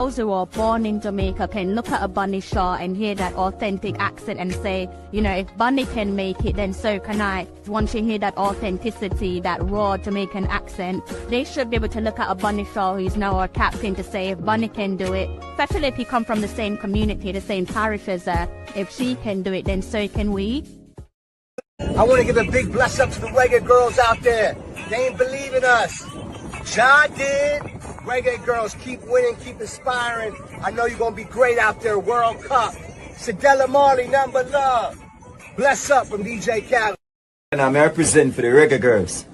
Those who are born in Jamaica can look at a Bunny Shaw and hear that authentic accent and say, you know, if Bunny can make it, then so can I. Once you hear that authenticity, that raw Jamaican accent, they should be able to look at a Bunny Shaw who's now our captain to say, if Bunny can do it, especially if you come from the same community, the same parish as her, if she can do it, then so can we. I want to give a big bless up to the reggae girls out there. They ain't believe in us. John did. Reggae girls, keep winning, keep inspiring. I know you're going to be great out there, World Cup. Sedella Marley, number love. Bless up from DJ Cavalier. And I'm representing for the reggae girls.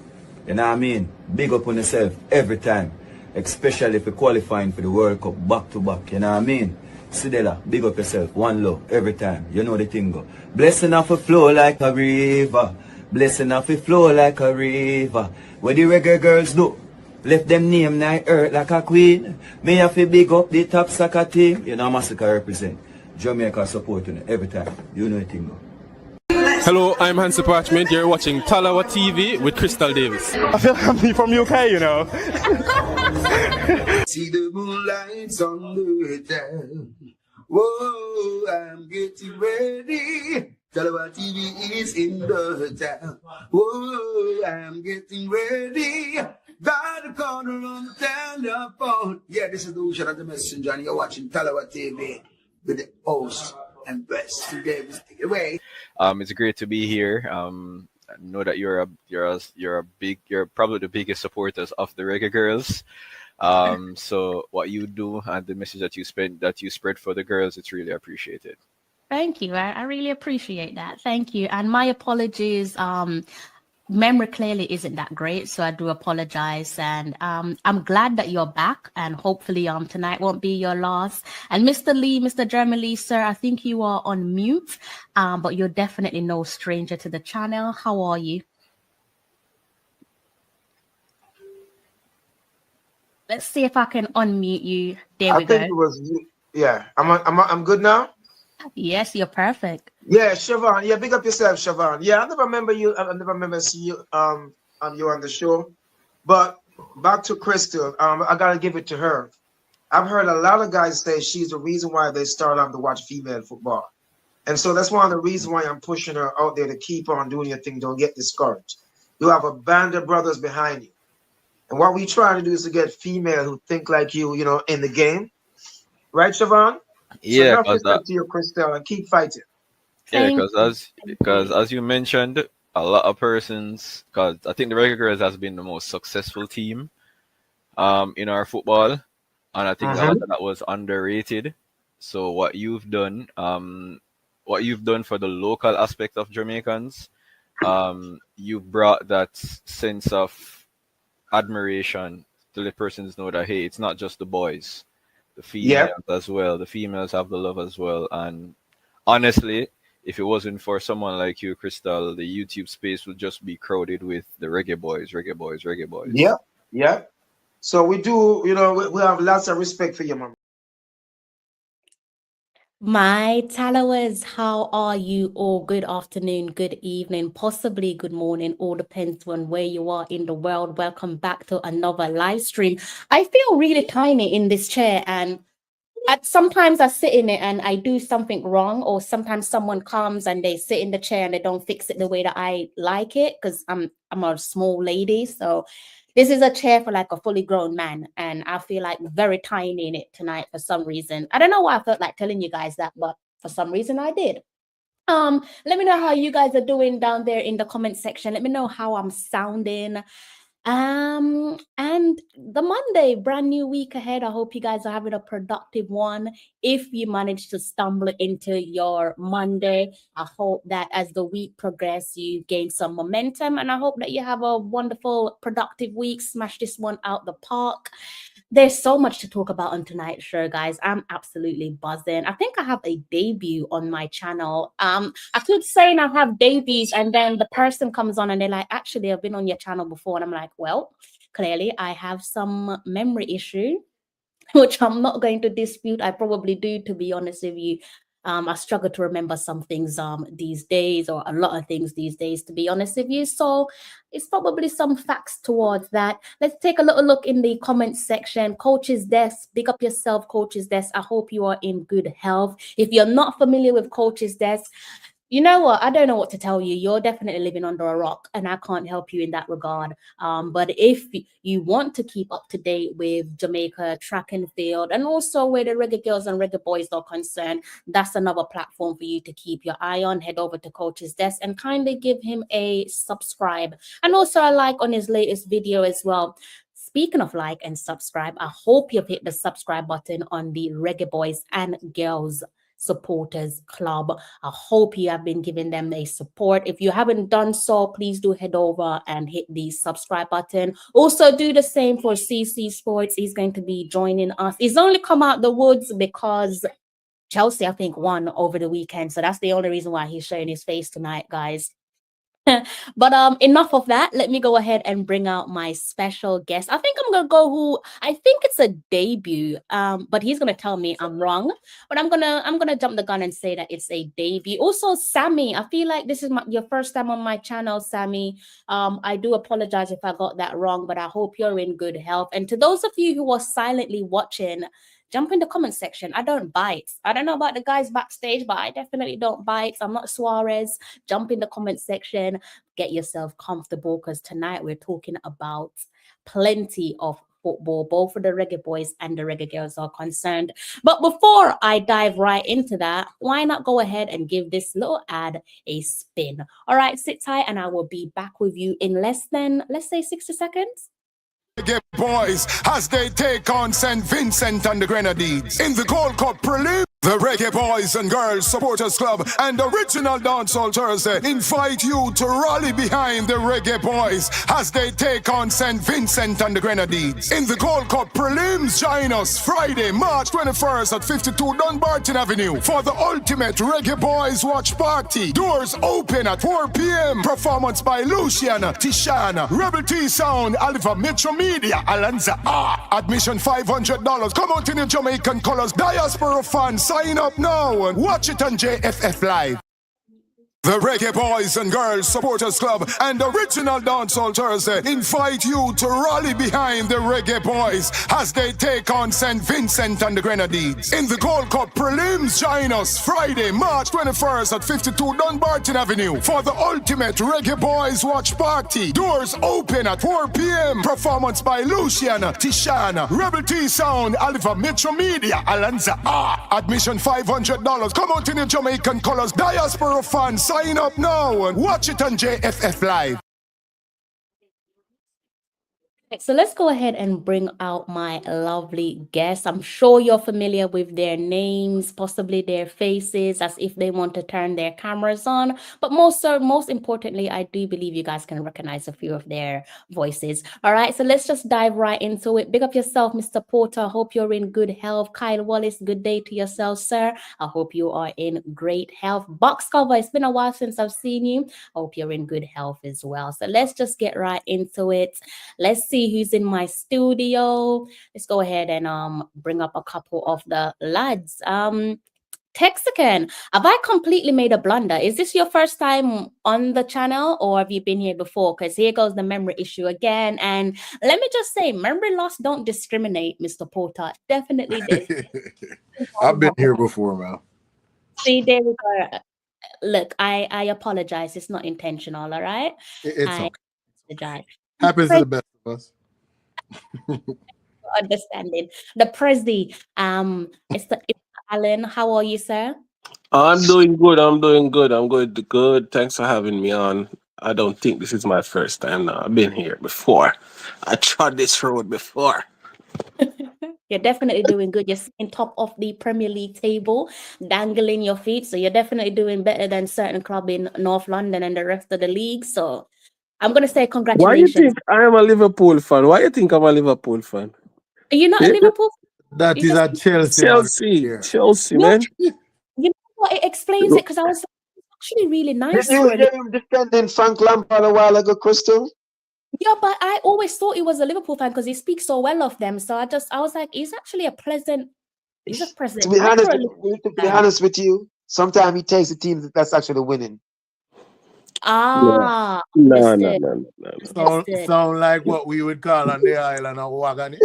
You know what I mean? Big up on yourself every time. Especially if you're qualifying for the World Cup back to back. You know what I mean? Sedella, big up yourself. One love every time. You know the thing go. Blessing off a flow like a river. Blessing off a flow like a river. What the reggae girls do? Left them name night earth like a queen. Me have to big up the top soccer team. You know Massacre represent. Jamaica supporting every time. You know the thing go. Hello, I'm Hansi Parchment. You're watching Talawa TV with Crystal Davis. I feel happy from UK, you know. See the moonlights on the town. Whoa, I'm getting ready. Talawa TV is in the town. Whoa, I'm getting ready. Got a corner on the telephone. Yeah, this is the Ocean of the Messenger, and you're watching Talawa TV with the host and best Davis. Take it away. It's great to be here. I know that you're probably the biggest supporters of the Reggae Girls. So what you do and the message that you spread for the girls, it's really appreciated. Thank you. I really appreciate that. Thank you. And my apologies. Memory clearly isn't that great, so I do apologize. And I'm glad that you're back, and hopefully tonight won't be your last. And Mr. Lee, Mr. Jeremy Lee, sir, I think you are on mute, but you're definitely no stranger to the channel. How are you? Let's see if I can unmute you. There we go. I think it was, yeah. I'm good now. Yes, you're perfect. Yeah, Siobhan. Yeah, big up yourself, Siobhan. Yeah, I never remember you. I never remember seeing you you on the show. But back to Crystal. I gotta give it to her. I've heard a lot of guys say she's the reason why they start on to watch female football, and so that's one of the reasons why I'm pushing her out there to keep on doing your thing. Don't get discouraged. You have a band of brothers behind you, and what we trying to do is to get female who think like you know, in the game, right, Siobhan? Yeah, so respect to your Crystal and keep fighting. Yeah, because as you mentioned, a lot of persons, because I think the Reggae Girls has been the most successful team in our football, and I think a lot of that was underrated. So what you've done for the local aspect of Jamaicans, you brought that sense of admiration to the persons know that, hey, it's not just the boys. The females as well. The females have the love as well. And honestly, if it wasn't for someone like you, Crystal, the YouTube space would just be crowded with the reggae boys. Yeah, yeah. So we do, you know, we have lots of respect for you, mama. My Talawers, how are you all? Good afternoon, good evening, possibly good morning. All depends on where you are in the world. Welcome back to another live stream. I feel really tiny in this chair, and sometimes I sit in it and I do something wrong, or sometimes someone comes and they sit in the chair and they don't fix it the way that I like it, because I'm a small lady. So this is a chair for like a fully grown man, and I feel like very tiny in it tonight for some reason. I don't know why I felt like telling you guys that, but for some reason I did. Let me know how you guys are doing down there in the comment section. Let me know how I'm sounding. And the Monday, brand new week ahead. I hope you guys are having a productive one. If you manage to stumble into your Monday, I hope that as the week progresses, you gain some momentum, and I hope that you have a wonderful, productive week. Smash this one out the park. There's so much to talk about on tonight's show, guys. I'm absolutely buzzing. I think I have a debut on my channel. I keep saying I have debuts, and then the person comes on and they're like, actually, I've been on your channel before. And I'm like, well, clearly I have some memory issue, which I'm not going to dispute. I probably do, to be honest with you. I struggle to remember some things these days, or a lot of things these days, to be honest with you. So it's probably some facts towards that. Let's take a little look in the comments section. Coach's Desk, big up yourself, Coach's Desk. I hope you are in good health. If you're not familiar with Coach's Desk, you know what? I don't know what to tell you. You're definitely living under a rock, and I can't help you in that regard. But if you want to keep up to date with Jamaica track and field, and also where the reggae girls and reggae boys are concerned, that's another platform for you to keep your eye on. Head over to Coach's Desk and kindly give him a subscribe, and also a like on his latest video as well. Speaking of like and subscribe, I hope you've hit the subscribe button on the Reggae Boys and Girls Supporters Club. I hope you have been giving them a support. If you haven't done so, please do head over and hit the subscribe button. Also do the same for CC Sports. He's going to be joining us. He's only come out the woods because Chelsea, I think, won over the weekend. So that's the only reason why he's showing his face tonight, guys. But enough of that. Let me go ahead and bring out my special guest. I think I'm gonna go who I think it's a debut. But he's gonna tell me I'm wrong. But I'm gonna jump the gun and say that it's a debut. Also, Sammy, I feel like this is your first time on my channel, Sammy. I do apologize if I got that wrong, but I hope you're in good health. And to those of you who are silently watching, jump in the comment section. I don't bite. I don't know about the guys backstage, but I definitely don't bite. I'm not Suarez. Jump in the comment section. Get yourself comfortable, because tonight we're talking about plenty of football, both for the reggae boys and the reggae girls are concerned. But before I dive right into that, why not go ahead and give this little ad a spin? All right, sit tight and I will be back with you in less than, let's say, 60 seconds. Reggae boys as they take on St. Vincent and the Grenadines in the Gold Cup prelim. The Reggae Boys and Girls Supporters Club and Original Dancehall Thursday invite you to rally behind the Reggae Boys as they take on St. Vincent and the Grenadines in the Gold Cup prelims. Join us Friday, March 21st at 52 Dunbarton Avenue for the ultimate Reggae Boys watch party. Doors open at 4 p.m. Performance by Luciana, Tishana, Rebel T Sound, Oliver Metro Media, Alanza R. Admission $500. Come out in your Jamaican colors. Diaspora fans, sign up now and watch it on JFF Live. The Reggae Boys and Girls Supporters Club and Original Dancehall Thursday invite you to rally behind the Reggae Boys as they take on St. Vincent and the Grenadines in the Gold Cup prelims. Join us Friday, March 21st at 52 Dunbarton Avenue for the ultimate Reggae Boys watch party. Doors open at 4 p.m. Performance by Luciana, Tishana, Rebel T Sound, Oliver Metro Media, Alanza R. Admission $500. Come out in your Jamaican colors. Diaspora fans, sign up now and watch it on JFF Live. So let's go ahead and bring out my lovely guests. I'm sure you're familiar with their names, possibly their faces, as if they want to turn their cameras on. But most importantly, I do believe you guys can recognize a few of their voices. All right, so let's just dive right into it. Big up yourself, Mr. Porter. Hope you're in good health. Kyle Wallace, good day to yourself, sir. I hope you are in great health. Box cover, it's been a while since I've seen you. I hope you're in good health as well. So let's just get right into it. Let's see who's in my studio. Let's go ahead and bring up a couple of the lads. Texican, have I completely made a blunder? Is this your first time on the channel, or have you been here before? Because here goes the memory issue again. And let me just say, memory loss don't discriminate, Mr. Porter. Definitely did. I've been here before, man. See, there we go. Look, I apologize. It's not intentional, all right? It's I okay. apologize. Happens to the best of us. Understanding. The Prezi, it's Alan. How are you, sir? I'm doing good. I'm doing good. I'm good. Good. Thanks for having me on. I don't think this is my first time now. I've been here before. I trod this road before. You're definitely doing good. You're sitting top of the Premier League table, dangling your feet. So you're definitely doing better than certain club in North London and the rest of the league. So I'm gonna say Why you congratulations. think I am a Liverpool fan? Why you think I'm a Liverpool fan? Are you not a Yeah. Liverpool? That You is just- a Chelsea. Chelsea, No, man. you know what? It explains it, because I was actually really nice. Did you for a hear him defending Frank Lampard a while ago, Crystal? Yeah, but I always thought he was a Liverpool fan because he speaks so well of them. So I was like, he's actually a pleasant. He's a pleasant. To be guy honest, for a Liverpool to be fan. honest with you, sometimes he takes the team that's actually winning. No, Ah, no, no, understood. no, no, no. Understood. Sound like what we would call on the island a wagonist.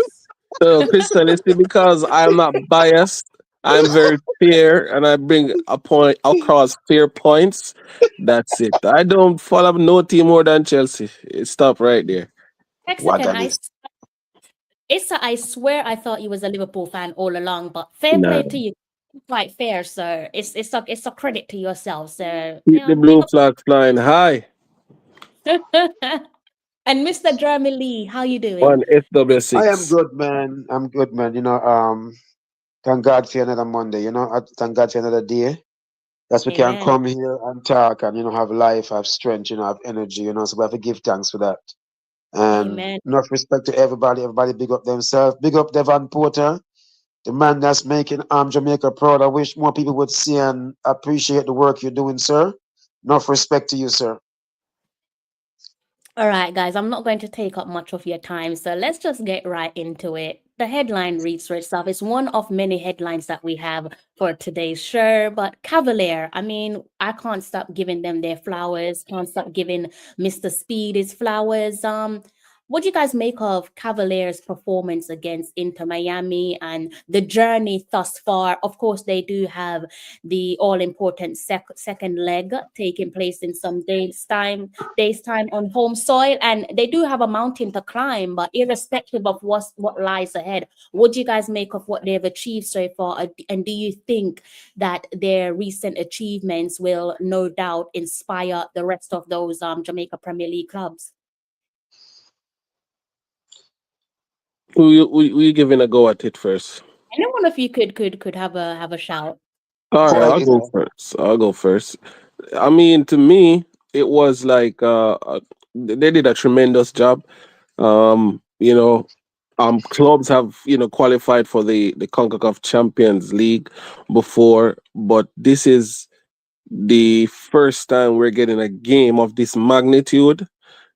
So, Crystal, you see, because I'm not biased, I'm very fair, and I bring a point across fair points. That's it. I don't follow no team more than Chelsea. Stop right there. Mexican, Wagonist. I swear I thought you was a Liverpool fan all along, but fair play No. to you. Quite fair, sir. It's a credit to yourself, so Keep yeah, the big blue flag flying high. up. And Mr. Jeremy Lee, how you doing? On I am SW6. good, man. I'm good, man. Thank God for another Monday. Thank God for another day. That's we can Amen. come here and talk and have life, have strength, have energy. So we have to give thanks for that. And Amen. enough respect to everybody. Everybody big up themselves. Big up Devon Porter, the man that's making Jamaica proud. I wish more people would see and appreciate the work you're doing, sir. Enough respect to you, sir. All right, guys, I'm not going to take up much of your time, so let's just get right into it. The headline reads for itself. It's one of many headlines that we have for today's show, but Cavalier, I mean, I can't stop giving them their flowers, can't stop giving Mr. Speed his flowers. What do you guys make of Cavalier's performance against Inter Miami and the journey thus far? Of course, they do have the all important second leg taking place in some days time on home soil, and they do have a mountain to climb. But irrespective of what lies ahead, what do you guys make of what they've achieved so far? And do you think that their recent achievements will no doubt inspire the rest of those Jamaica Premier League clubs? We giving a go at it first. Any one of you could have a shout. All right, Go I'll ahead. go first. I'll go first. I mean, to me, it was like they did a tremendous job. You know, clubs have qualified for the Concacaf Champions League before, but this is the first time we're getting a game of this magnitude.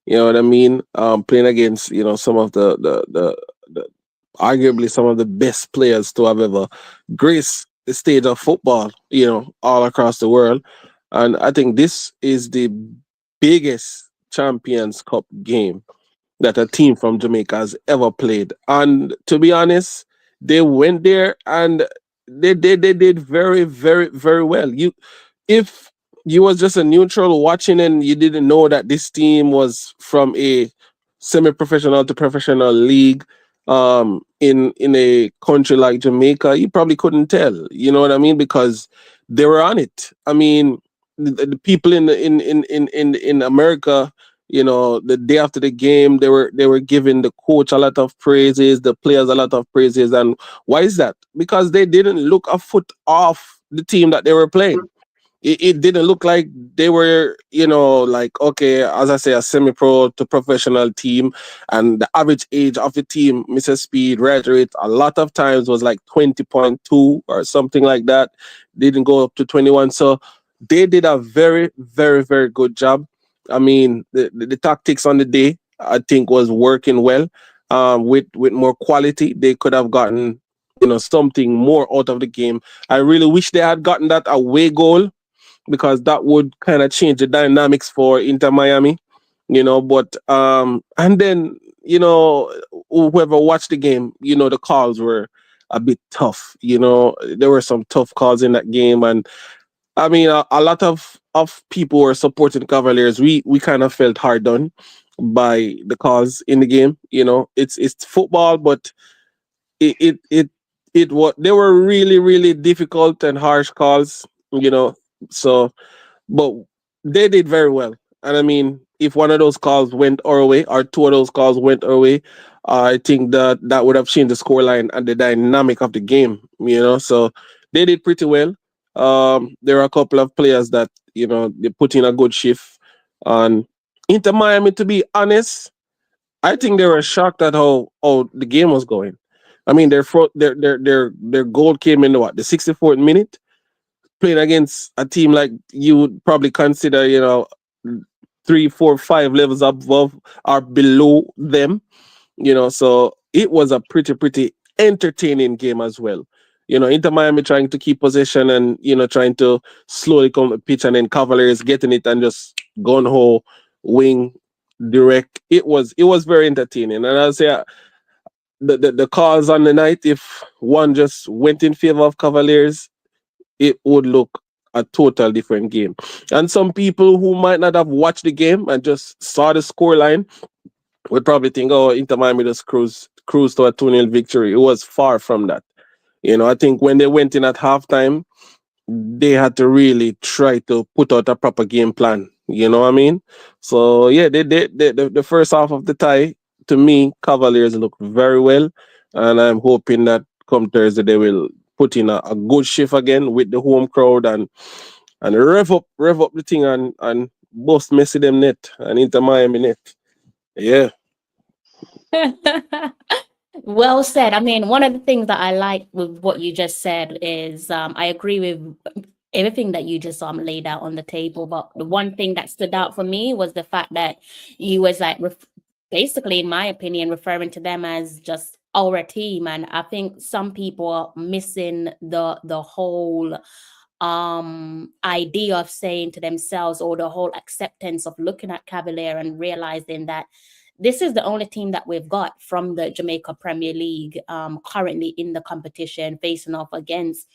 You know what I mean? Playing against some of the arguably some of the best players to have ever graced the stage of football. All across the world, and I think this is the biggest Champions Cup game that a team from Jamaica has ever played. And to be honest, they went there and they did very, very, very well. If you was just a neutral watching and you didn't know that this team was from a semi-professional to professional league in a country like Jamaica, you probably couldn't tell. You know what I mean? Because they were on it. I mean, the people in America, the day after the game, they were giving the coach a lot of praises, the players a lot of praises. And why is that? Because they didn't look a foot off the team that they were playing. It didn't look like they were, like, okay, as I say, a semi-pro to professional team, and the average age of the team, Mrs. Speed reiterate, a lot of times was like 20.2 or something like that. Didn't go up to 21. So they did a very, very, very good job. I mean, the tactics on the day, I think, was working well. With more quality, they could have gotten, something more out of the game. I really wish they had gotten that away goal, because that would kind of change the dynamics for Inter Miami, But and then whoever watched the game, the calls were a bit tough. There were some tough calls in that game, and I mean a lot of people were supporting Cavaliers. We kind of felt hard done by the calls in the game. It's football, but it it it what they were really, really difficult and harsh calls. So but they did very well. And I mean, if one of those calls went our way, or two of those calls went our way, I think that would have changed the scoreline and the dynamic of the game. So they did pretty well. There are a couple of players that they put in a good shift. And Inter Miami, to be honest, I think they were shocked at how the game was going. I mean, their goal came in the 64th minute, playing against a team like you would probably consider, 3, 4, 5 levels above or below them. So it was a pretty entertaining game as well. Inter Miami trying to keep possession and trying to slowly come to pitch, and then Cavaliers getting it and just gun ho wing direct. It was very entertaining, and I'll say the calls on the night, if one just went in favor of Cavaliers, it would look a total different game. And some people who might not have watched the game and just saw the scoreline would probably think, oh, Inter Miami just cruise to a 2-0 victory. It was far from that. I think when they went in at halftime, they had to really try to put out a proper game plan. You know what I mean? So yeah, the first half of the tie, to me, Cavaliers look very well, and I'm hoping that come Thursday they will put in a good shift again with the home crowd, and rev up the thing, and bust Messi them net and Inter Miami net. Yeah. Well said. I mean, one of the things that I like with what you just said is I agree with everything that you just laid out on the table. But the one thing that stood out for me was the fact that you was like basically, in my opinion, referring to them as just our team. And I think some people are missing the whole idea of saying to themselves, or the whole acceptance of looking at Cavalier and realizing that this is the only team that we've got from the Jamaica Premier League currently in the competition, facing off against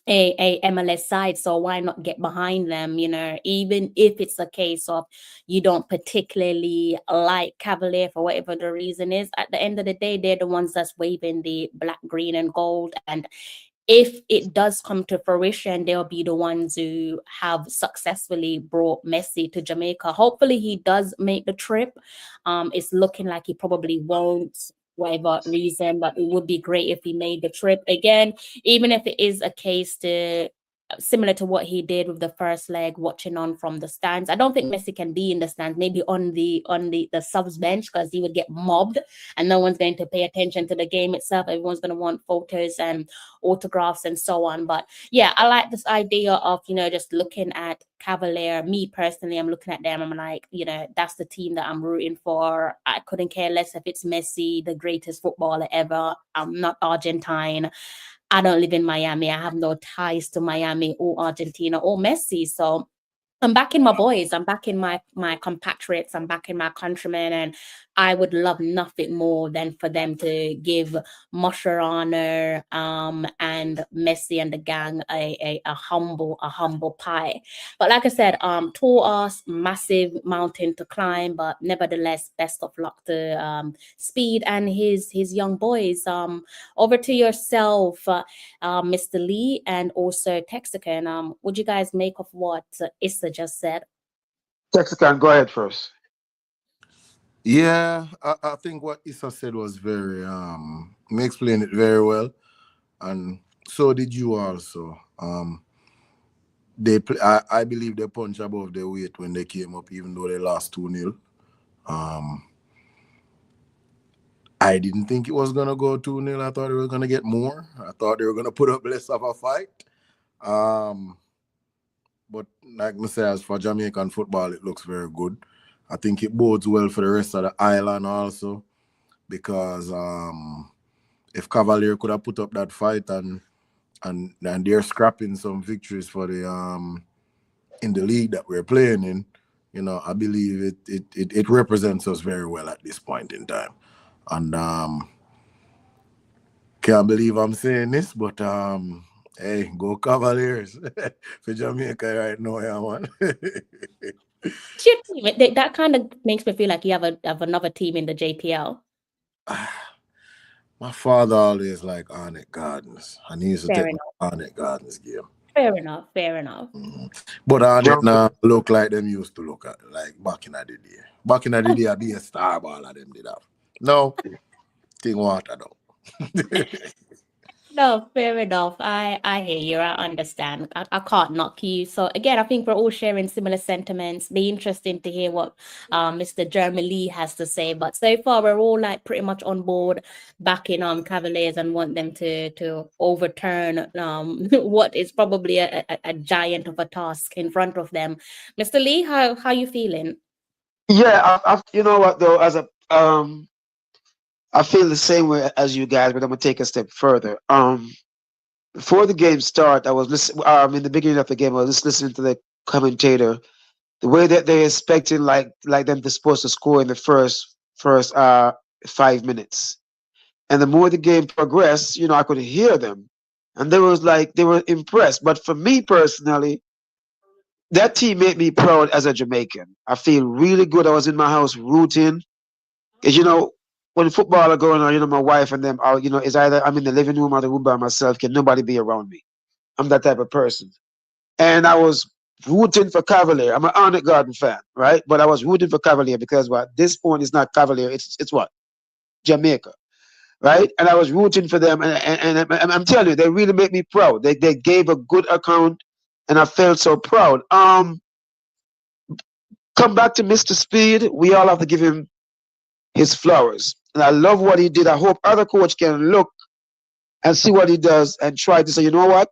a MLS side. So why not get behind them? Even if it's a case of you don't particularly like Cavalier for whatever the reason is, at the end of the day, they're the ones that's waving the black, green, and gold. And if it does come to fruition, they'll be the ones who have successfully brought Messi to Jamaica. Hopefully he does make the trip. It's looking like he probably won't, whatever reason, but it would be great if he made the trip again, even if it is a case to similar to what he did with the first leg, watching on from the stands. I don't think Messi can be in the stands, maybe on the subs bench, because he would get mobbed and no one's going to pay attention to the game itself. Everyone's going to want photos and autographs and so on. But yeah, I like this idea of just looking at Cavalier. Me personally, I'm looking at them, I'm like, that's the team that I'm rooting for. I couldn't care less if it's Messi, the greatest footballer ever. I'm not Argentine. I don't live in Miami. I have no ties to Miami or Argentina or Messi. So I'm backing my boys. I'm backing my compatriots. I'm backing my countrymen, and I would love nothing more than for them to give Mascherano and Messi and the gang a humble pie. But like I said, tall ass, massive mountain to climb. But nevertheless, best of luck to Speed and his young boys. Over to yourself, Mr. Lee, and also Texican. What do you guys make of what Issa just said? Texican, go ahead first. Yeah, I think what Issa said was very he explained it very well, and so did you also. I believe they punched above their weight when they came up, even though they lost 2-0. I didn't think it was gonna go 2-0. I thought they were gonna get more. I thought they were gonna put up less of a fight. But like I say, as for Jamaican football, it looks very good. I think it bodes well for the rest of the island also, because if Cavalier could have put up that fight and they're scrapping some victories for the in the league that we're playing in, I believe it represents us very well at this point in time. And can't believe I'm saying this, but hey, go Cavaliers for Jamaica right now, yeah, man. It's your team. That kind of makes me feel like you have another team in the JPL. My father always liked Arnett Gardens, and he used to Fair take enough. Arnett Gardens game. Fair enough. Fair enough. But Arnett now look like them used to look at, like back in the day. Back in the day, I'd be a star ball of them did have. No, thing water though. No, fair enough. I hear you. I understand. I can't knock you. So again, I think we're all sharing similar sentiments. Be interesting to hear what Mr. Jeremy Lee has to say. But so far, we're all like pretty much on board, backing Cavaliers, and want them to overturn what is probably a giant of a task in front of them. Mr. Lee, how you feeling? Yeah, you know what though, as a I feel the same way as you guys, but I'm gonna take a step further. before the game start, I was listening. In the beginning of the game, I was just listening to the commentator. The way that they're expecting, like them to supposed to score in the first 5 minutes, and the more the game progressed, I could hear them, and they were impressed. But for me personally, that team made me proud as a Jamaican. I feel really good. I was in my house rooting, because when football are going on, my wife and them are, it's either I'm in the living room or the room by myself. Can nobody be around me? I'm that type of person. And I was rooting for Cavalier. I'm an Arnett Garden fan, right? But I was rooting for Cavalier because what this point is not Cavalier. It's what Jamaica, right? And I was rooting for them, and I'm telling you, they really made me proud. They gave a good account, and I felt so proud. Come back to Mr. Speed. We all have to give him his flowers, and I love what he did. I hope other coach can look and see what he does and try to say, you know what,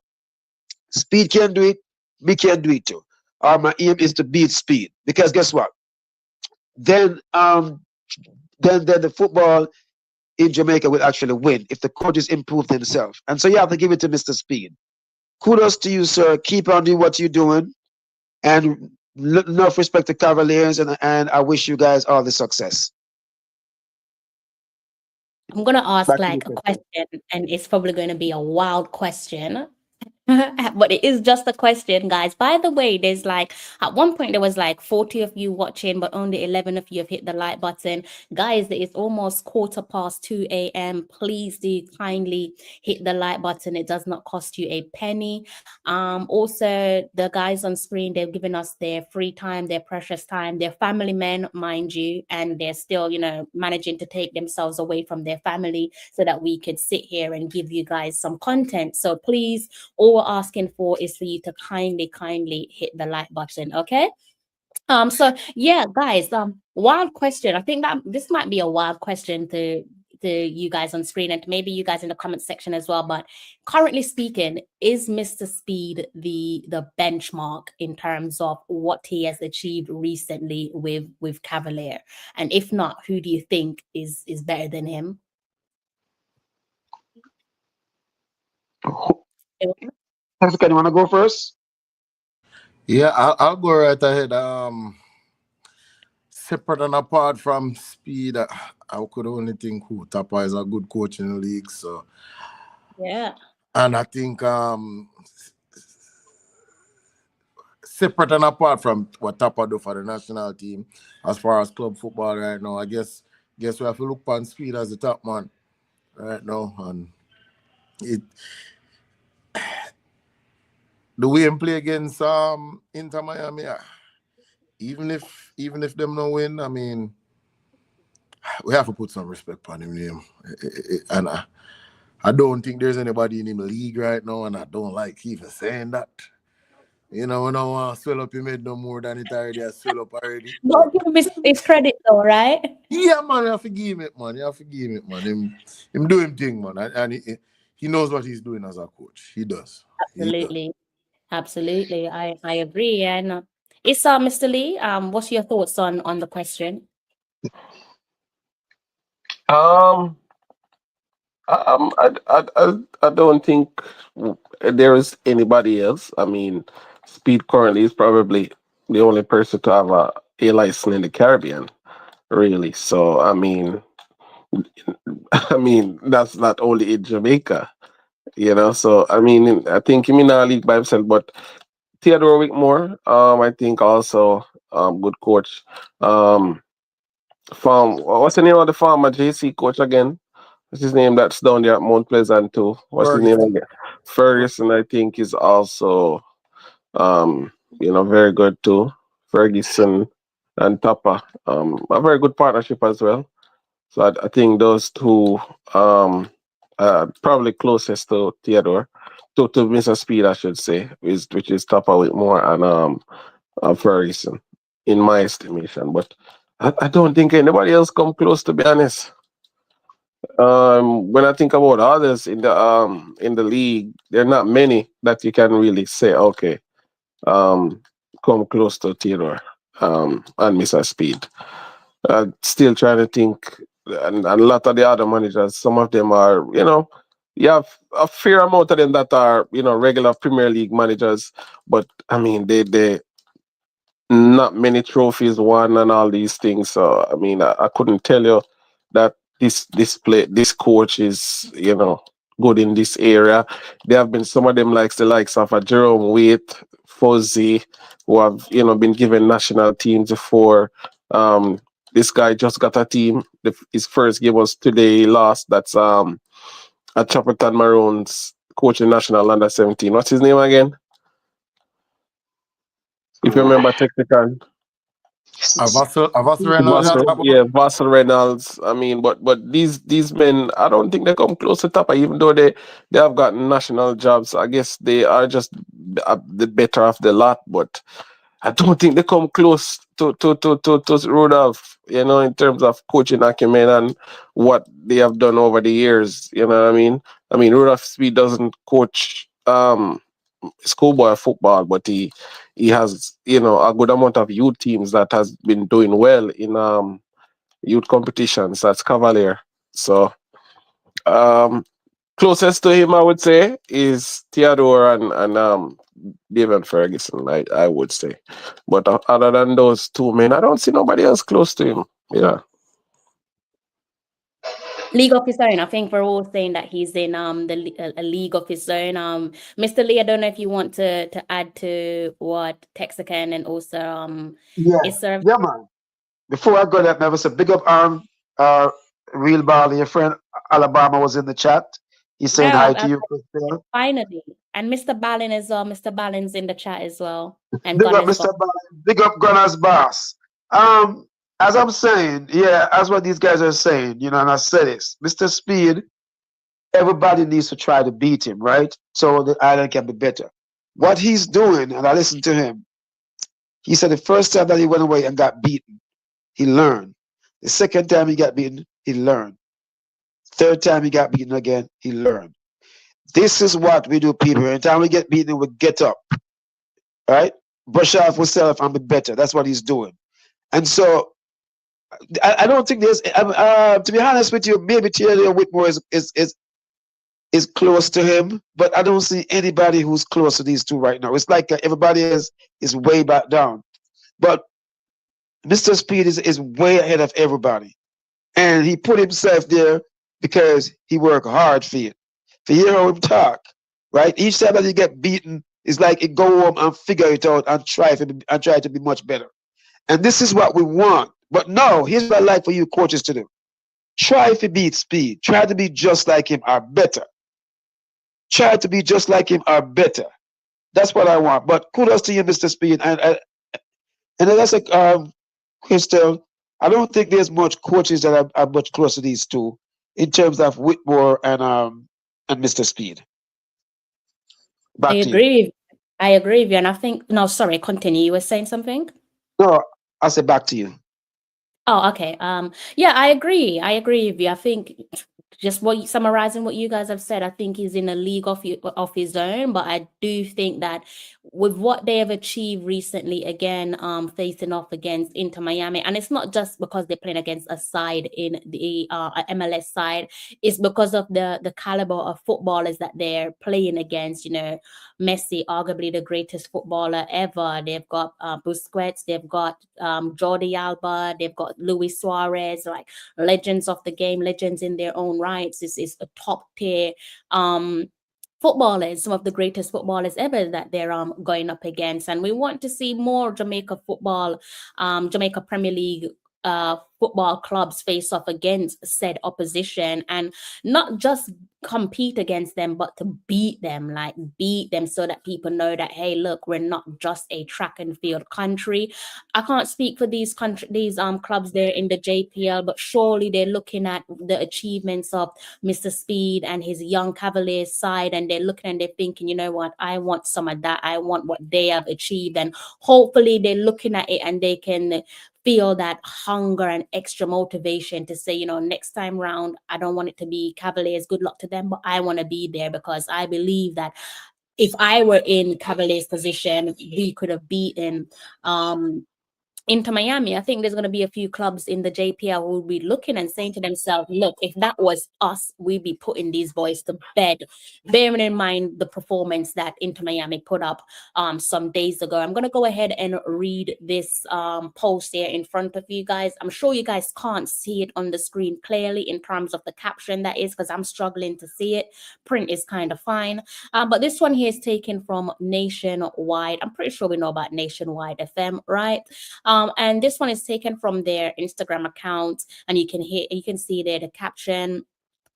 Speed can do it, me can do it too. My aim is to beat Speed, because guess what? Then then the football in Jamaica will actually win if the coaches improve themselves. And so you have to give it to Mr. Speed. Kudos to you, sir. Keep on doing what you're doing, and enough respect to Cavaliers, and I wish you guys all the success. I'm gonna ask Back to you, like a Crystal. question, and it's probably going to be a wild question. But it is just a question, guys. By the way, there's like at one point there was like 40 of you watching, but only 11 of you have hit the like button. Guys, it is almost 2:15 a.m. Please do kindly hit the like button. It does not cost you a penny. Also, the guys on screen, they've given us their free time, their precious time. They're family men, mind you, and they're still, managing to take themselves away from their family so that we could sit here and give you guys some content. So please, all we're asking for is for you to kindly hit the like button, okay? So yeah, guys, wild question. I think that this might be a wild question to you guys on screen and maybe you guys in the comment section as well. But currently speaking, is Mr. Speed the benchmark in terms of what he has achieved recently with Cavalier? And if not, who do you think is better than him? Africa, you want to go first? Yeah, I'll go right ahead. Separate and apart from Speed, I could only think who Tapa is a good coach in the league. So, Yeah. and I think separate and apart from what Tapa do for the national team, as far as club football right now, I guess we have to look upon Speed as the top man right now, and it the way him play against Inter Miami, even if them no win, I mean, we have to put some respect on him name, and I don't think there's anybody in him league right now, and I don't like even saying that. We don't want to swell up him head no more than it already has swell up already. Don't give him his credit though, right? Yeah, man, you have to give him it, man. Him do him thing, man, and he knows what he's doing as a coach. He does. He does. Absolutely. Absolutely. I agree. And it's Mr. Lee, what's your thoughts on the question? Um, I don't think there is anybody else. I mean, Speed currently is probably the only person to have a license in the Caribbean, really. So, I mean, that's not only in Jamaica, So, I mean, I think him in a league by himself, but Theodore Wickmore, I think also good coach. What's the name of the former JC coach again? What's his name? That's down there at Mount Pleasant too. What's his name Ferguson. again? Ferguson, I think, is also very good too. Ferguson and Tapa, a very good partnership as well. So I think those two probably closest to Theodore, to Mr. Speed, I should say, which is Tapa Whitmore and Ferguson, in my estimation. But I don't think anybody else come close, to be honest. When I think about others in the league, there are not many that you can really say, okay, come close to Theodore and Mr. Speed. Still trying to think, and a lot of the other managers, some of them are, you have a fair amount of them that are, regular Premier League managers, but I mean, they not many trophies won and all these things. So I mean, I couldn't tell you that this coach is, good in this area. There have been some of them like the likes of a Jerome Waite, Fuzzy, who have, been given national teams before. Um, this guy just got a team. His first game was today. He lost. That's at Chapperton Maroons coaching national under 17. What's his name again? If you remember, technical. Vassal Reynolds, you talk about? Yeah, Vassal Reynolds. I mean, but these men, I don't think they come close to top. Even though they have gotten national jobs, I guess they are just the better of the lot. But I don't think they come close to Rudolph. In terms of coaching acumen and what they have done over the years. You know what I mean? I mean, Rudolph Speed doesn't coach schoolboy football, but he has, a good amount of youth teams that has been doing well in youth competitions. That's Cavalier. So closest to him, I would say, is Theodore and David Ferguson. I would say, but other than those two men, I don't see nobody else close to him. Yeah. League of his own. I think we're all saying that he's in a league of his own. Mr. Lee, I don't know if you want to add to what Texacan and also Yeah, Issa. yeah, man. Before I go, that never said big up Real Ball, your friend Alabama was in the chat. He's saying Oh, hi to you, Christelle. finally. And Mr. Ballin as well. Mr. Ballin's in the chat as well. And Big up Gunners Mr. Ball, big up Gunner's boss. Um, as I'm saying, yeah, as what these guys are saying, and I said this, Mr. Speed, everybody needs to try to beat him, right? So the island can be better. What he's doing, and I listened to him, he said the first time that he went away and got beaten, he learned. The second time he got beaten, he learned. Third time he got beaten again, he learned. This is what we do, people. Every time we get beaten, we get up, right? Brush off ourselves and be better. That's what he's doing. And so I don't think there's, to be honest with you, maybe Taylor Whitmore is close to him, but I don't see anybody who's close to these two right now. It's like everybody is way back down. But Mr. Speed is way ahead of everybody. And he put himself there because he worked hard for it. To hear how him talk, right? Each time that you get beaten, it's like it go home and figure it out and try to be much better. And this is what we want. But no, here's what I like for you coaches to do. Try to beat Speed. Try to be just like him or better. Try to be just like him or better. That's what I want. But kudos to you, Mr. Speed. And that's like Crystal. I don't think there's much coaches that are much closer to these two in terms of Whitmore and Mr. Speed. I Back to you. agree. I agree with you. And I think, no, sorry, continue. You were saying something? No, I said back to you. Oh, okay. Yeah, I agree. I agree with you. I think just summarizing what you guys have said, I think he's in a league of his own. But I do think that with what they have achieved recently, again, facing off against Inter Miami, and it's not just because they're playing against a side in the MLS side, it's because of the caliber of footballers that they're playing against. Messi, arguably the greatest footballer ever. They've got Busquets, they've got Jordi Alba, they've got Luis Suarez, like legends of the game, legends in their own rights. This is a top tier footballers, some of the greatest footballers ever that they're going up against. And we want to see more Jamaica football, Jamaica Premier League football clubs face off against said opposition, and not just compete against them, but to beat them so that people know that, hey, look, we're not just a track and field country. I can't speak for these clubs there in the JPL, but surely they're looking at the achievements of Mr. Speed and his young Cavaliers side, and they're looking and they're thinking, you know what, I want some of that. I want what they have achieved. And hopefully they're looking at it and they can feel that hunger and extra motivation to say, next time round, I don't want it to be Cavaliers, good luck to them, but I want to be there, because I believe that if I were in Cavaliers' position, we could have beaten Inter Miami, I think there's going to be a few clubs in the JPL who will be looking and saying to themselves, look, if that was us, we'd be putting these boys to bed. Bearing in mind the performance that Inter Miami put up some days ago. I'm going to go ahead and read this post here in front of you guys. I'm sure you guys can't see it on the screen clearly in terms of the caption, that is, because I'm struggling to see it. Print is kind of fine. But this one here is taken from Nationwide. I'm pretty sure we know about Nationwide FM, right? And this one is taken from their Instagram account, and you can see there the caption.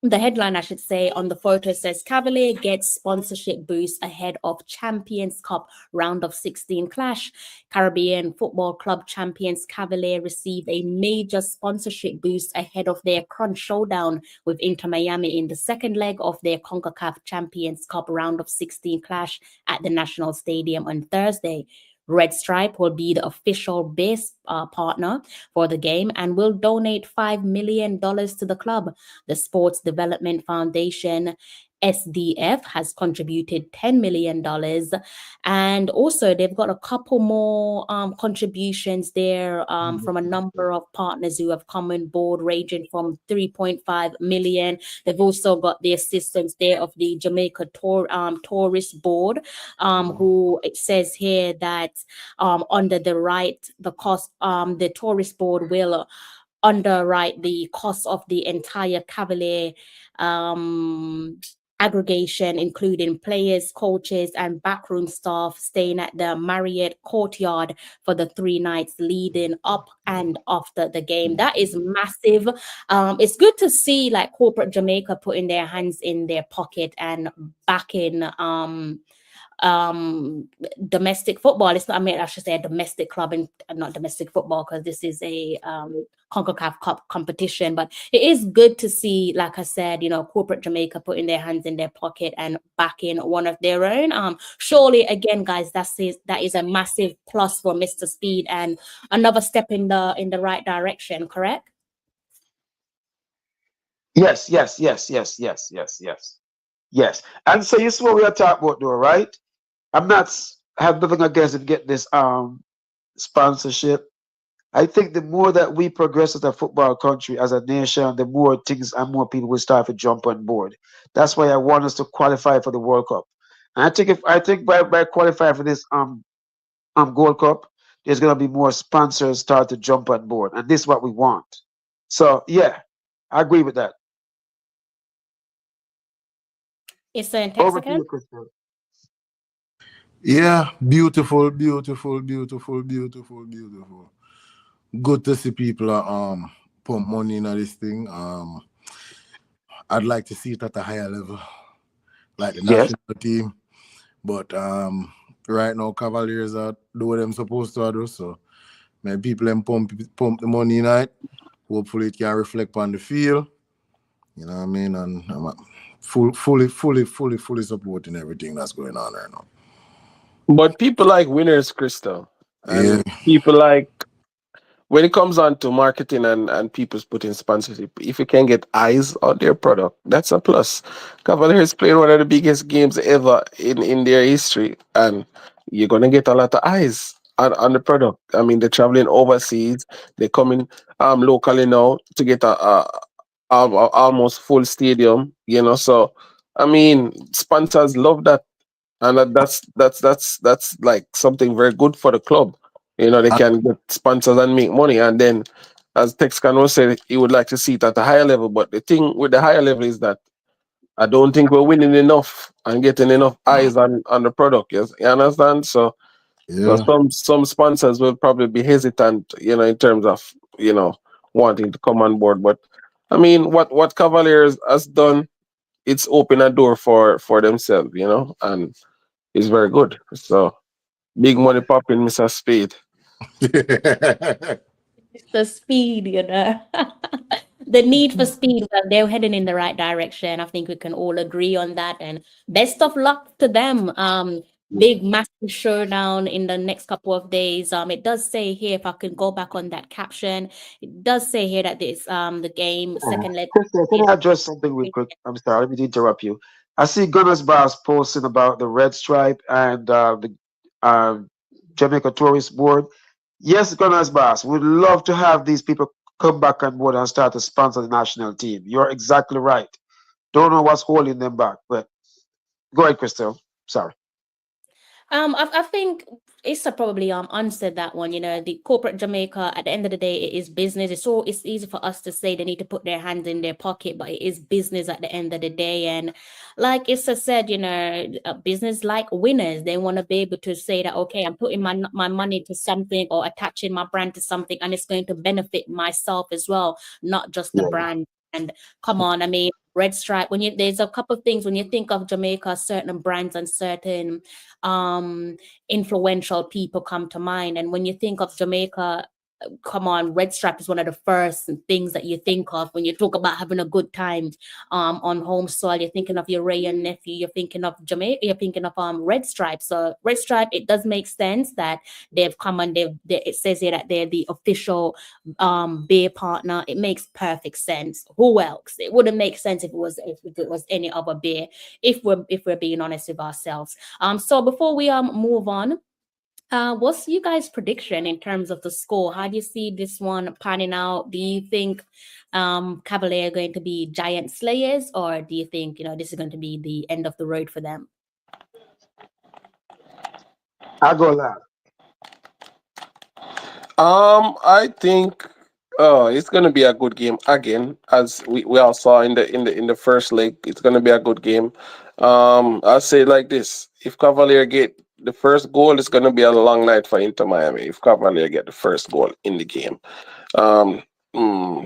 The headline, I should say, on the photo says Cavalier gets sponsorship boost ahead of Champions Cup round of 16 clash. Caribbean Football Club champions Cavalier received a major sponsorship boost ahead of their crunch showdown with Inter Miami in the second leg of their CONCACAF Champions Cup round of 16 clash at the National Stadium on Thursday. Red Stripe will be the official base partner for the game and will donate $5 million to the club. The Sports Development Foundation, SDF, has contributed $10 million. And also, they've got a couple more contributions there from a number of partners who have come on board, ranging from 3.5 million. They've also got the assistance there of the Jamaica Tourist Board, who it says here that under the cost, the tourist board will underwrite the cost of the entire Cavalier um, aggregation, including players, coaches, and backroom staff staying at the Marriott Courtyard for the 3 nights leading up and after the game. That is massive. It's good to see like corporate Jamaica putting their hands in their pocket and backing domestic football. It's not, I mean, I should say a domestic club and not domestic football, because this is a CONCACAF Cup competition. But it is good to see, like I said, corporate Jamaica putting their hands in their pocket and backing one of their own. Surely, again, guys, that is a massive plus for Mr. Speed and another step in the right direction. Correct? Yes, yes, yes, yes, yes, yes, yes, yes. And so you see what we are talking about, though, right? I'm not have nothing against it get this sponsorship. I think the more that we progress as a football country, as a nation, the more things and more people will start to jump on board. That's why I want us to qualify for the World Cup. And I think by qualifying for this Gold Cup, there's gonna be more sponsors start to jump on board, and this is what we want. So yeah, I agree with that. It's in Over to Texaco. you, Crystal. Yeah, beautiful, beautiful, beautiful, beautiful, beautiful. Good to see people pump money into this thing. I'd like to see it at a higher level, like the Yes. national team. But right now, Cavaliers are doing what them supposed to do. So, man, people them pump the money in it. Hopefully, it can reflect on the field. You know what I mean? And I'm fully supporting everything that's going on right now. But people like winners, Crystal, Yeah, and people like when it comes on to marketing and people's putting sponsorship, if you can get eyes on their product, that's a plus. Cavaliers playing one of the biggest games ever in their history, and you're gonna get a lot of eyes on the product. I mean, they're traveling overseas, they're coming locally now to get a almost full stadium, So I mean, sponsors love that, and that's like something very good for the club. They I- can get sponsors and make money, and then, as Texcan was said, he would like to see it at a higher level. But the thing with the higher level is that I don't think we're winning enough and getting enough eyes on the product. Yes, you understand? So yeah. some sponsors will probably be hesitant, in terms of wanting to come on board. But I mean, what Cavaliers has done, it's opened a door for themselves, and it's very good. So big money popping, Mr. Speed. The speed, the need for speed. Well, they're heading in the right direction. I think we can all agree on that. And best of luck to them. Big massive showdown in the next couple of days. It does say here, if I can go back on that caption, it does say here that this the game second leg Crystal, can is I address something real quick? I'm sorry, let me interrupt you. I see Gunners Bars posting about the Red Stripe and the um, Jamaica Tourist Board. Yes, Gunners Boss. We'd love to have these people come back on board and start to sponsor the national team. You're exactly right. Don't know what's holding them back, but go ahead, Crystal. Sorry. I think Issa probably answered that one. You know, the corporate Jamaica. At the end of the day, it is business. It's easy for us to say they need to put their hands in their pocket, but it is business at the end of the day. And like Issa said, you know, a business like winners, they want to be able to say that okay, I'm putting my money to something or attaching my brand to something, and it's going to benefit myself as well, not just the Yeah. brand. And come on, I mean, Red Stripe. When you there's a couple of things when you think of Jamaica, certain brands and certain influential people come to mind. And when you think of Jamaica, come on, Red Stripe is one of the first things that you think of when you talk about having a good time on home soil. You're thinking of your Ray and nephew, you're thinking of Jamaica, you're thinking of Red Stripe. So Red Stripe, it does make sense that they've come and it says here that they're the official beer partner. It makes perfect sense. Who else? It wouldn't make sense if it was any other beer, if we're being honest with ourselves. So before we move on, what's you guys' prediction in terms of the score? How do you see this one panning out? Do you think Cavalier are going to be giant slayers, or do you think this is going to be the end of the road for them? I'll go loud. I think it's gonna be a good game again, as we all saw in the first leg. It's gonna be a good game. I'll say it like this: if Cavalier get the first goal, it's gonna be a long night for Inter Miami. If Cavalier get the first goal in the game, um,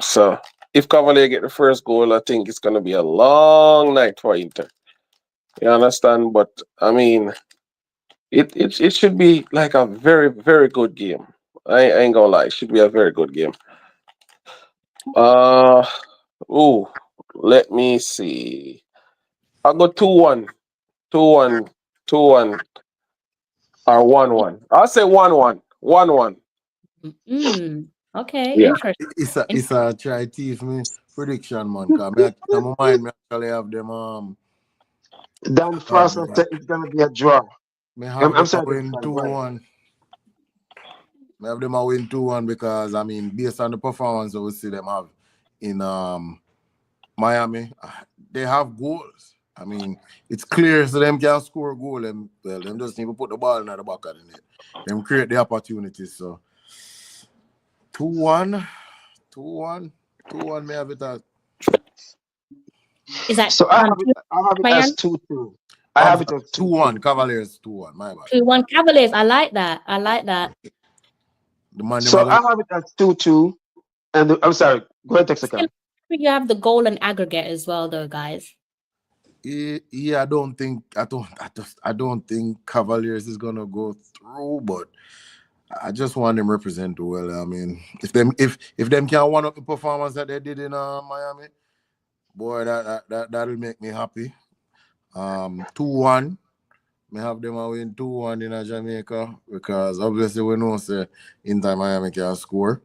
so if Cavalier get the first goal, I think it's gonna be a long night for Inter. You understand? But I mean, it should be like a very very good game. I ain't gonna lie, it should be a very good game. Uh ooh, let me see. I'll go 2-1, 2-1, 2-1, or 1-1. I'll say 1-1, 1-1. Okay, Yeah. interesting. It's a try tease me prediction, man. Cause me, in my mind, me actually have them Dan have Frost them, said it's gonna be a draw. me I'm, have I'm them a sorry to win interrupt. Go ahead. 2-1. Me have them a win 2-1 because I mean based on the performance that we see them have in Miami, they have goals. I mean, it's clear so them can score a goal. Them just need to put the ball in the back of the net. Them create the opportunities. So 2-1, 2-1, 2-1. May have it at Is that So I have it as Mayan? 2-2. I have it as 2-1. 2-2. Cavaliers 2-1. My bad. 2-1 Cavaliers. I like that. I like that. The man them So are I going. have it as 2-2. And I'm sorry. Go ahead, Still, Texaco. you have the goal and aggregate as well, though, guys. Yeah, I don't think Cavaliers is gonna go through, but I just want them represent well. I mean, if them can one up the performance that they did in Miami, boy, that'll make me happy. 2-1. May have them a win 2-1 in Jamaica because obviously we know say Inter Miami can score.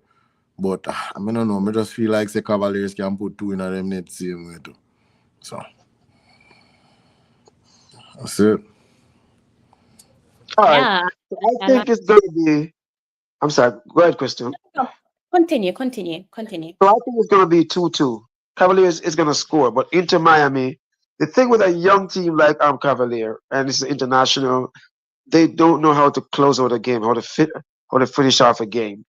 But I mean, I don't know. I just feel like the Cavaliers can put two in a them net same way too. So that's it. All right. Yeah, So I I like. think it's gonna be. I'm sorry. Go ahead, Crystal. Oh, continue. So I think it's gonna be 2-2. Cavaliers is gonna score, but Inter Miami. The thing with a young team like Cavalier, and it's international, they don't know how to close out a game, how to finish off a game.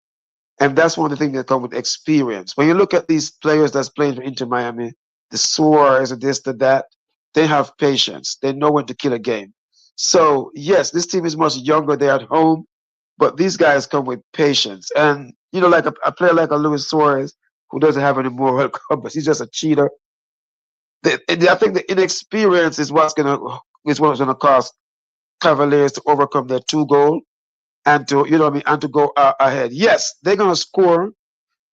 And that's one of the things that come with experience. When you look at these players that's playing for Inter Miami, the Suarez, and this, the that, they have patience. They know when to kill a game. So yes, this team is much younger. They're at home, but these guys come with patience. And like a player like a Luis Suarez, who doesn't have any moral compass, he's just a cheater. I think the inexperience is what's gonna cost Cavaliers to overcome their two goal and to and to go ahead. Yes, they're gonna score,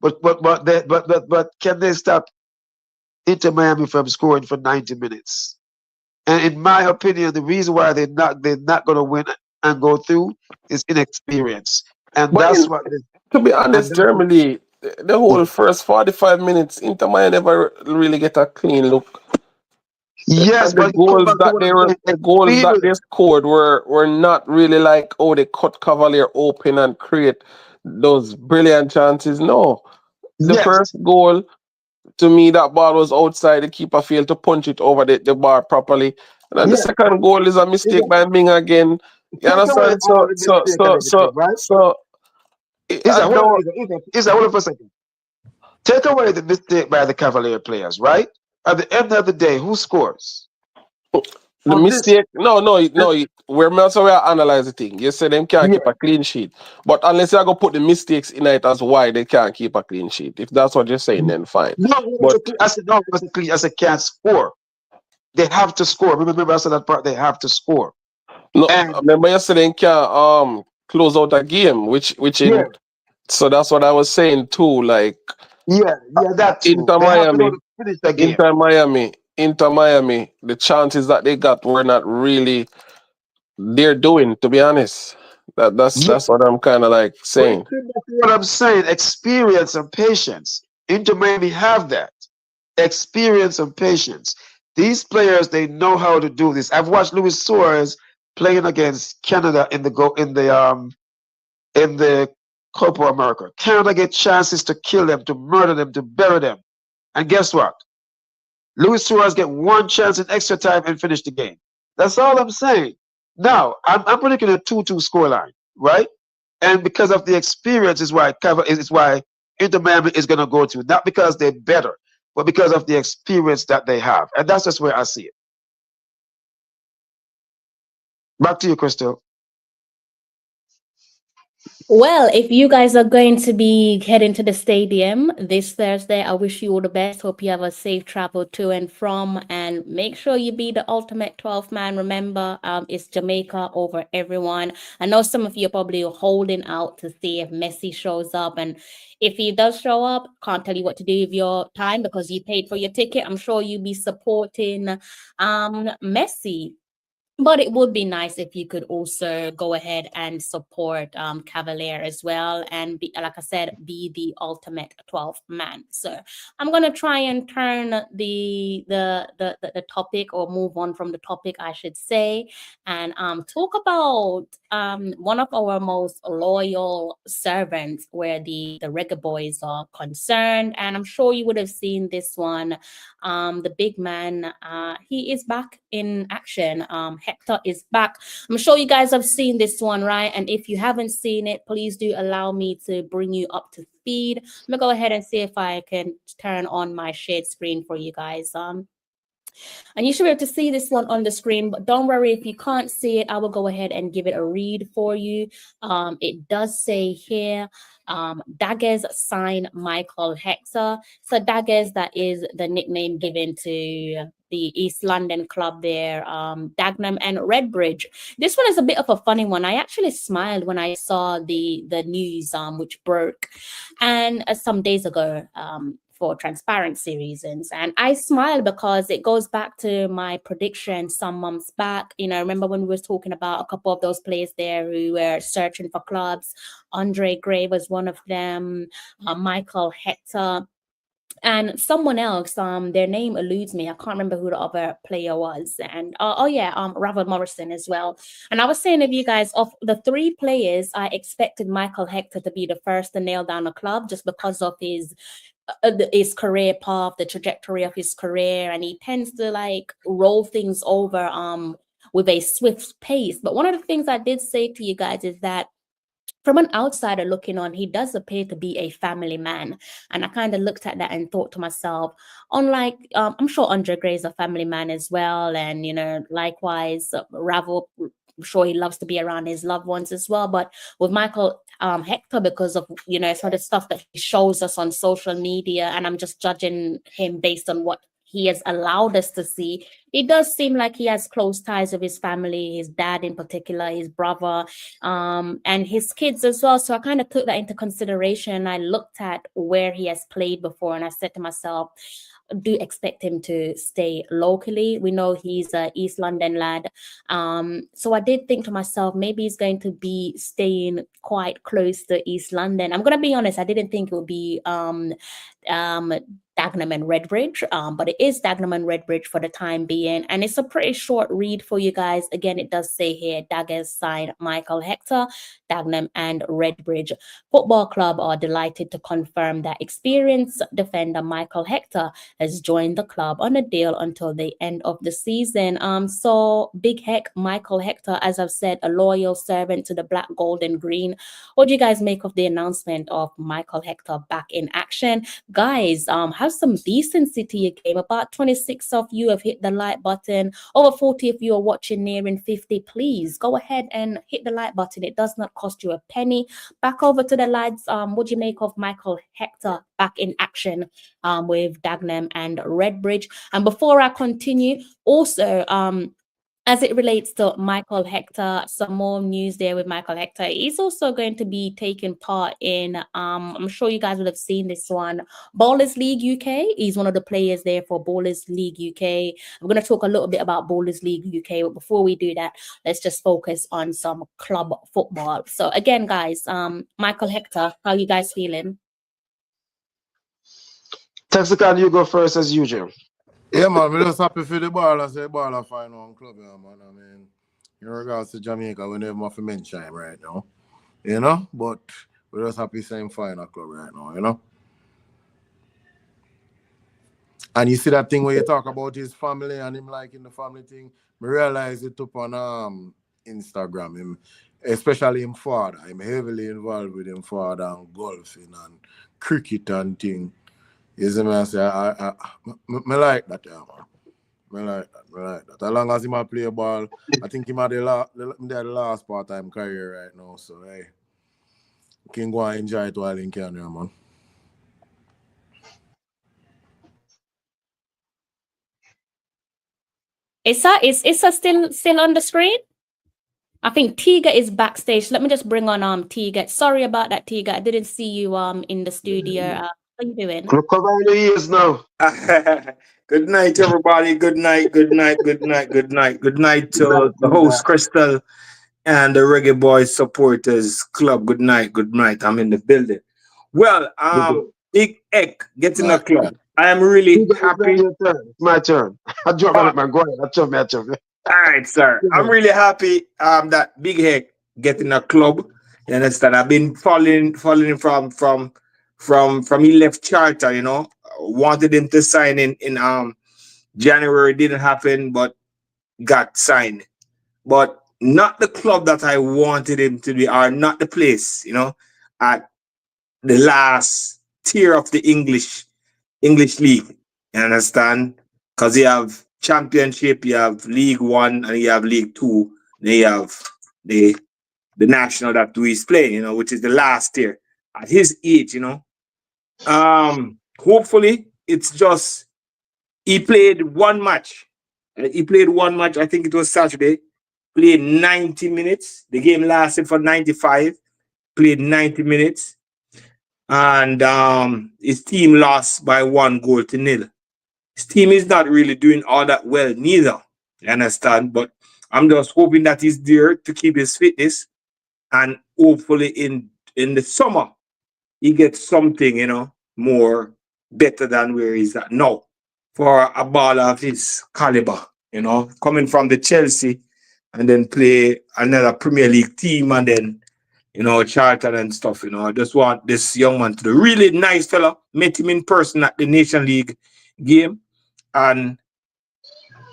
but can they stop Inter Miami from scoring for 90 minutes? And in my opinion, the reason why they're not gonna win and go through is inexperience, and But that's what. to be And honest, that's what, Germany, the whole first 45 minutes, Inter Miami never really get a clean look. yes, And the but you come goals back to that what they I'm were saying. the goals that they Experience. scored were not really like, oh, they cut Cavalier open and create those brilliant chances. No, the Yes. first goal, to me, that ball was outside. The keeper failed to punch it over the bar properly. And then the Yeah. second goal is a mistake by Ming again. You Take away understand? all the mistake and everything, right? Is I that hold on, don't. is that hold on for a second? Take away the mistake by the Cavalier players, right? At the end of the day, who scores? The On this, mistake, we're not so we analyze the thing. You say them can't yeah, keep a clean sheet, but unless you go put the mistakes in it as why they can't keep a clean sheet. If that's what you're saying, then fine. no, But I said no, I said can't score. They have to score. Remember, I said that part. They have to score. no, I And remember yesterday they can't close out a game, which yeah, in so that's what I was saying too. Like yeah, that too. Inter They have to be Miami, able to finish the game. Inter Miami, the chances that they got were not really their doing, to be honest. Yeah, That's what I'm kind of like but saying. that's what I'm saying. Experience and patience. Inter Miami have that experience and patience. These players, they know how to do this. I've watched Luis Suarez playing against Canada in the Copa America. Canada get chances to kill them, to murder them, to bury them. And guess what? Luis Suarez get one chance in extra time and finish the game. That's all I'm saying. Now, I'm predicting a 2-2 scoreline, right? And because of the experience is why Inter Miami is going to go to, not because they're better, but because of the experience that they have. And that's just where I see it. Back to you, Crystal. Well, if you guys are going to be heading to the stadium this Thursday, I wish you all the best. Hope you have a safe travel to and from, and make sure you be the ultimate 12th man. Remember, it's Jamaica over everyone. I know some of you are probably holding out to see if Messi shows up, and if he does show up, can't tell you what to do with your time because you paid for your ticket. I'm sure you'll be supporting Messi. But it would be nice if you could also go ahead and support Cavalier as well, and be, like I said, be the ultimate 12th man. So I'm gonna try and turn the topic, or move on from the topic, I should say, and talk about one of our most loyal servants, where the Reggae Boys are concerned, and I'm sure you would have seen this one. The big man, he is back in action. Hector is back. I'm sure you guys have seen this one, right? And if you haven't seen it, please do allow me to bring you up to speed. I'm gonna go ahead and see if I can turn on my shared screen for you guys. And you should be able to see this one on the screen, but don't worry if you can't see it. I will go ahead and give it a read for you. It does say here, Daggers sign Michael Hector. So Daggers, that is the nickname given to the East London club there, Dagenham and Redbridge. This one is a bit of a funny one. I actually smiled when I saw the news which broke, and some days ago, for transparency reasons. And I smile because it goes back to my prediction some months back. You know, remember when we were talking about a couple of those players there who were searching for clubs? Andre Gray was one of them, Michael Hector, and someone else, their name eludes me. I can't remember who the other player was. And Ravel Morrison as well. And I was saying, if you guys, of the three players, I expected Michael Hector to be the first to nail down a club, just because of his career path, the trajectory of his career, and he tends to like roll things over with a swift pace. But one of the things I did say to you guys is that, from an outsider looking on, he does appear to be a family man. And I kind of looked at that and thought to myself, unlike, I'm sure Andre Gray is a family man as well. And, you know, likewise, Ravel, I'm sure he loves to be around his loved ones as well. But with Michael Hector, because of, you know, some of the stuff that he shows us on social media, and I'm just judging him based on what he has allowed us to see, it does seem like he has close ties with his family, his dad in particular, his brother, and his kids as well. So I kind of took that into consideration. I looked at where he has played before, and I said to myself, do expect him to stay locally. We know he's a East London lad. So I did think to myself, maybe he's going to be staying quite close to East London. I'm going to be honest, I didn't think it would be Dagenham Dagenham and Redbridge, but it is Dagenham and Redbridge for the time being. And it's a pretty short read for you guys. Again, it does say here, Daggers signed Michael Hector. Dagenham and Redbridge Football Club are delighted to confirm that experienced defender Michael Hector has joined the club on a deal until the end of the season. So Big Heck, Michael Hector, as I've said, a loyal servant to the Black, Gold and Green. What do you guys make of the announcement of Michael Hector back in action? Guys, have some decency to your game. About 26 of you have hit the like button. Over 40 of you are watching nearing 50. Please go ahead and hit the like button. It does not cost you a penny. Back over to the lads. What do you make of Michael Hector back in action with Dagenham and Redbridge? And before I continue, also as it relates to Michael Hector, some more news there with Michael Hector. He's also going to be taking part in, I'm sure you guys would have seen this one, Ballers League UK. He's one of the players there for Ballers League UK. I'm going to talk a little bit about Ballers League UK, but before we do that, let's just focus on some club football. So again, guys, Michael Hector, how you guys feeling? Texacan, you go first as usual. Yeah, man, we just happy for the baller, say baller find one club, yeah, man. I mean, in regards to Jamaica, we never have to mention him right now, you know, but we're just happy saying find a club right now, you know. And you see that thing where you talk about his family and him liking the family thing, I realize it up on Instagram, him, especially him father. I'm heavily involved with him father and golfing and cricket and thing. You see me, I say, I like that, yeah, man. I like that. As long as he might play ball, I think he might be the last part-time career right now. So, hey, you can go and enjoy it while he can, yeah, man. Issa still on the screen? I think Tiga is backstage. Let me just bring on Tiga. Sorry about that, Tiga. I didn't see you in the studio. How are you doing? Look over the ears now. Good night, everybody. Good night, good night, good night, good night. Good night to the host, Crystal, and the Reggae Boys Supporters Club. Good night, good night. I'm in the building. Well, Big Ek, get in the club. I am really happy. It's my turn. I drop it, man. Go ahead. I chop me. All right, sir. I'm really happy that Big Heck get in a club. You understand? I've been following him from he left Charter, you know. Wanted him to sign in January, didn't happen, but got signed. But not the club that I wanted him to be, or not the place, you know, at the last tier of the English League. You understand? Because you have Championship, you have League One, and you have League Two. Then you have the national that he's playing, you know, which is the last tier. At his age, you know. Hopefully it's just he played one match. I think it was Saturday. Played 90 minutes. The game lasted for 95. Played 90 minutes. And his team lost by 1-0. His team is not really doing all that well neither. You understand? But I'm just hoping that he's there to keep his fitness. And hopefully in the summer, he gets something, you know, more better than where he's at now. For a baller of his caliber, you know, coming from the Chelsea and then play another Premier League team and then, you know, charter and stuff, you know. I just want this young man to do. Really nice fella. Met him in person at the Nation League game. And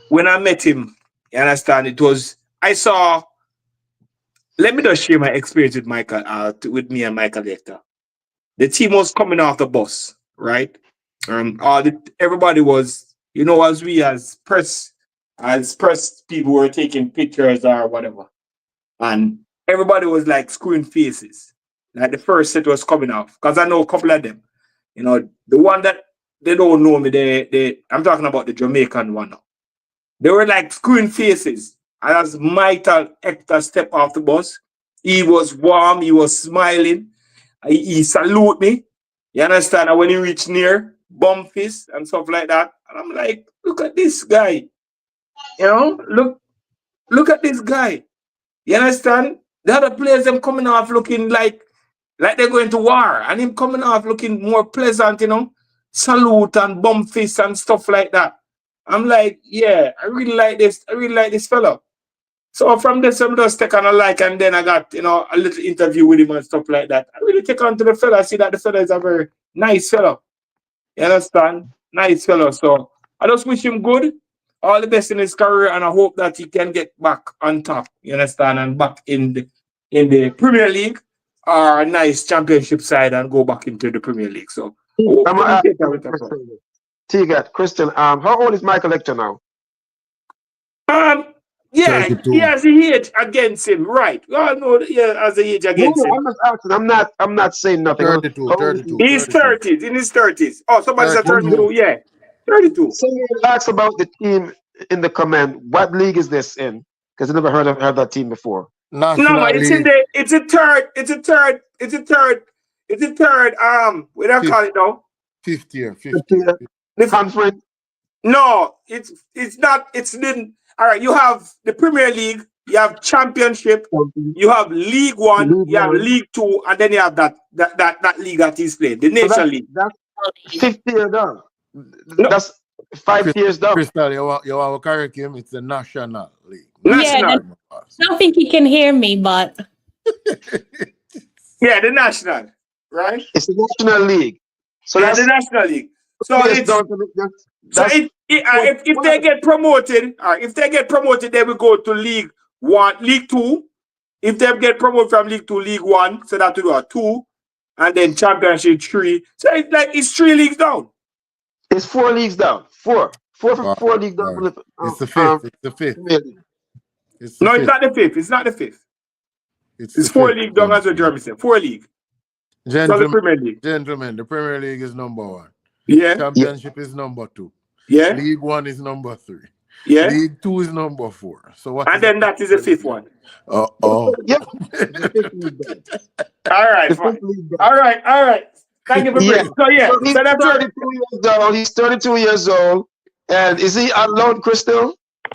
when I met him, you understand, let me just share my experience with with me and Michael Hector. The team was coming off the bus, right? Everybody was, you know, as press people were taking pictures or whatever. And everybody was like screwing faces. Like the first set was coming off. Because I know a couple of them. You know, the one that they don't know me, I'm talking about the Jamaican one now. They were like screwing faces. And as Michael Hector stepped off the bus, he was warm, he was smiling, he salute me. You understand? And when he reached near, bum fist and stuff like that. And I'm like, look at this guy. You know, look at this guy. You understand? The other players, them coming off looking like they're going to war. And him coming off looking more pleasant, you know. salute and bum fist and stuff like that. I'm like, yeah, I really like this. I really like this fellow. So from this, I'm just take on a like, and then I got, you know, a little interview with him and stuff like that. I really take on to the fella. I see that the fella is a very nice fellow. You understand? Nice fellow. So I just wish him good, all the best in his career, and I hope that he can get back on top. You understand? And back in the Premier League or a nice championship side and go back into the Premier League. So I'm gonna ask T-Gat, Christian, how old is Michael Hector now? Yeah, 32. he has the age against him, right? Oh no, yeah, has the age against him. I'm just asking. I'm not saying nothing. 32, 32. He's 30s, in his 30s. Oh, somebody said 32, yeah. 32. Someone asked about the team in the comment. What league is this in? Because I never heard of that team before. No, it's in the it's a third. What do I call it now? Fifth year. The conference. No, it's not. It's didn't. All right, you have the Premier League, you have Championship, you have League One, you have League Two, and then you have that league that he's playing, the Nation League. That's 5th year down. That's 5 years down. Crystal, you have a curriculum. It's the National League. National. Yeah, I don't think he can hear me, but yeah, the National, right? It's the National League. So yeah, that's the National League. So if they get promoted, if they get promoted, they will go to League One, League Two. If they get promoted from League Two, League One, so that will do a 2, and then Championship 3. So it's 3 leagues down. It's 4 leagues down. Four leagues down. It's the fifth. It's the fifth. It's not the fifth. It's not the fifth. It's 4 leagues down, as what Jeremy said. 4 leagues. Gentlemen, the Premier League is number 1. Yeah. Championship is number 2. Yeah. League 1 is number 3. Yeah. League 2 is number 4. So what? And then that is the 5th one. Yeah. All right. Fine. All right. Thank you for bringing. So he's 32 years old. He's 32 years old. And is he on loan, Crystal?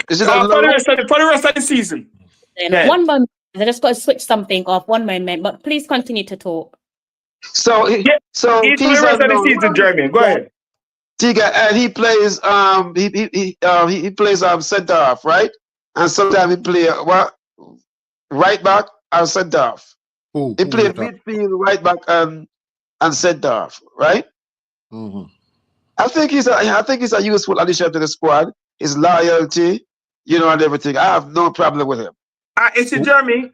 Is it on loan? For the rest of the season. Yeah. One moment. I just got to switch something off. One moment, but please continue to talk. So he's for the rest of the season, Jeremy. Go ahead. Tiga, and he plays he plays center half, right? And sometimes he play right back and center half. He plays midfield, right back and center half, right? Mm-hmm. I think he's a useful addition to the squad. His loyalty, and everything. I have no problem with him. It's a Jeremy.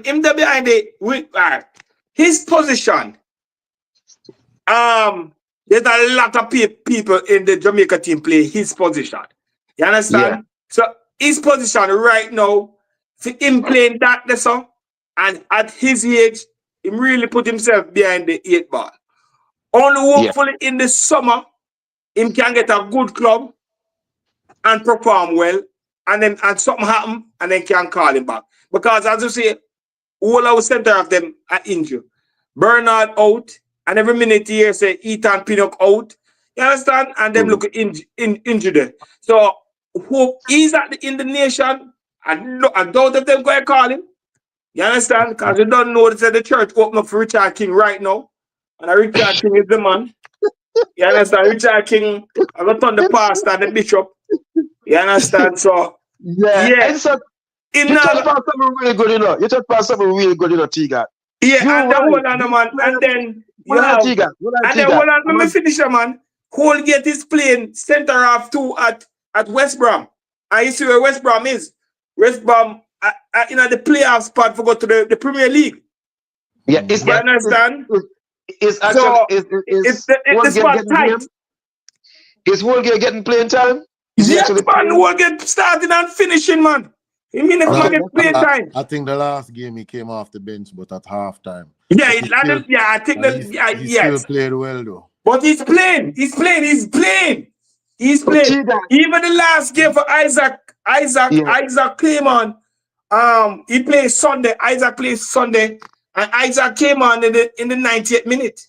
Him there behind it. His position. There's a lot of people in the Jamaica team play his position. You understand? Yeah. So his position right now, for him playing that song, and at his age, he really put himself behind the 8 ball. Only hopefully in the summer, him can get a good club and perform well, and something happen, and then can call him back. Because as you say, all our center of them are injured. Bernard out. And every minute you hear say Ethan Pinnock out. You understand? And them look injured there. So hope he's in the nation. I doubt if them going to call him. You understand? Because you don't know that the church open up for Richard King right now. And Richard King is the man. You understand? Richard King has done the pastor and the bishop. You understand? So yeah. So, you talk about something really good, Tiga. Yeah, and then hold on, man. And then you have, and then hold on, let me finish, man. Holgate is playing center half 2 at West Brom. And you see where West Brom is. West Brom, the playoff spot for go to the Premier League. Yeah, you understand? It's actually the spot tight. Is Holgate getting playing time? Yes, man. Holgate starting and finishing, man. I mean, if man get playing time. I think the last game he came off the bench, but at halftime. Yeah, I think that. He still played well though. But he's playing. Even the last game for Isaac came on. He plays Sunday. Isaac plays Sunday, and Isaac came on in the 90th minute.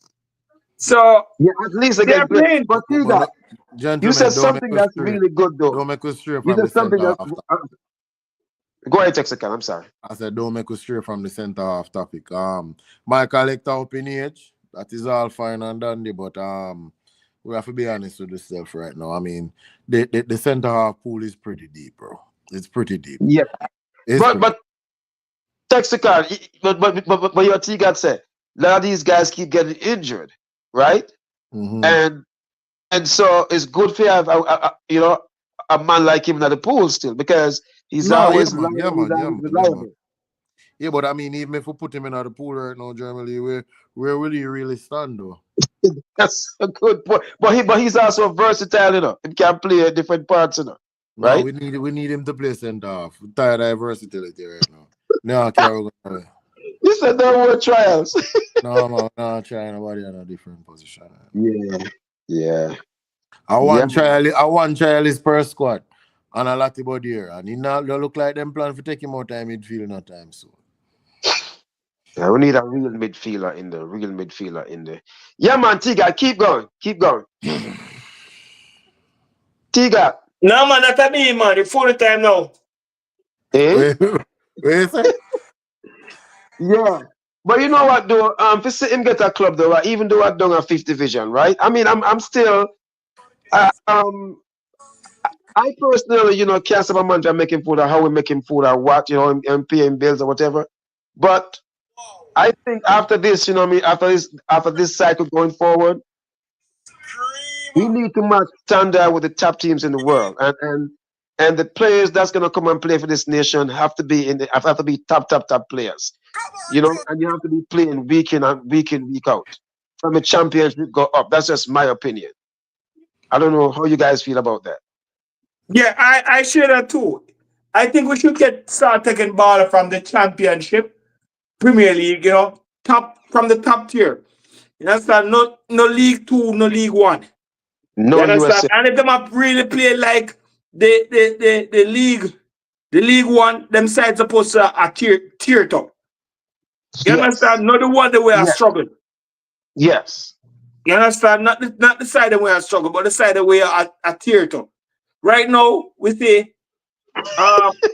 So at least they are playing. But you said something that's really good though. Don't make us stray from the center half. Go ahead, Texacan. I'm sorry. I said don't make us stray from the center half topic. Michael Hector up in age. That is all fine and dandy, but we have to be honest with ourselves right now. I mean, the center half pool is pretty deep, bro. It's pretty deep. Yeah. It's But pretty. but Texaco, but your T got said a lot of these guys keep getting injured, right? Mm-hmm. And so it's good for you have a man like him at the pool still because he's No, yeah, always man, yeah, reliable. He's man, yeah, always man, yeah, man. reliable. Yeah, but I mean, even if we put him in the pool right now, Germany, where will he really stand though? That's a good point. But he's also versatile, He can play different parts, No, right? we need him to play center half. We're tired of versatility right now. No, Carol. You said there were trials. No, man, no, try nobody in a different position. Yeah, yeah, I yeah. want trial is per squad. And a lot about here. And he not don't look like them plan for taking more time midfield no time soon. Yeah, we need a real midfielder in there. Real midfielder in there. Yeah, man, Tiga, keep going. Keep going. Tiga. No, man, that's me, man. It's full time now. Eh? Wait, you say? Yeah. But you know what though? To see him get a club though, right? Even though I done a fifth division, right? I mean, I'm still I personally, can't say my manager making food or how we making food or what, and paying bills or whatever. But I think after this, what I mean, after this cycle going forward, we need to match standard with the top teams in the world, and the players that's gonna come and play for this nation have to be top players, and you have to be playing week in and week out. From a championship go up. That's just my opinion. I don't know how you guys feel about that. Yeah, I share that too. I think we should start taking ball from the championship, Premier League, top from the top tier. You understand? No League Two, no League One. You No understand? USA. And if them up really play like the League One, them sides supposed to tier top. You Yes. understand? Not the one that we are Yes. struggling. Yes. You understand? Not the side that we are struggling, but the side that we are tier top. Right now, we see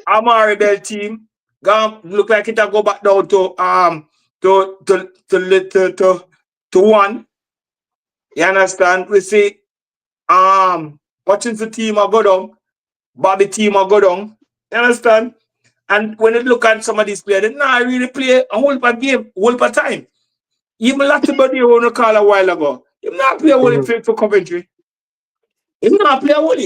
Amari Bell team look like it'll go back down to one. You understand? We see watching the team will go down, Bobby team will go down. You understand? And when you look at some of these players, they not really play a whole per game, whole per time. Even Latibody who want to call a while ago, he not play a whole for Coventry. He not play a whole.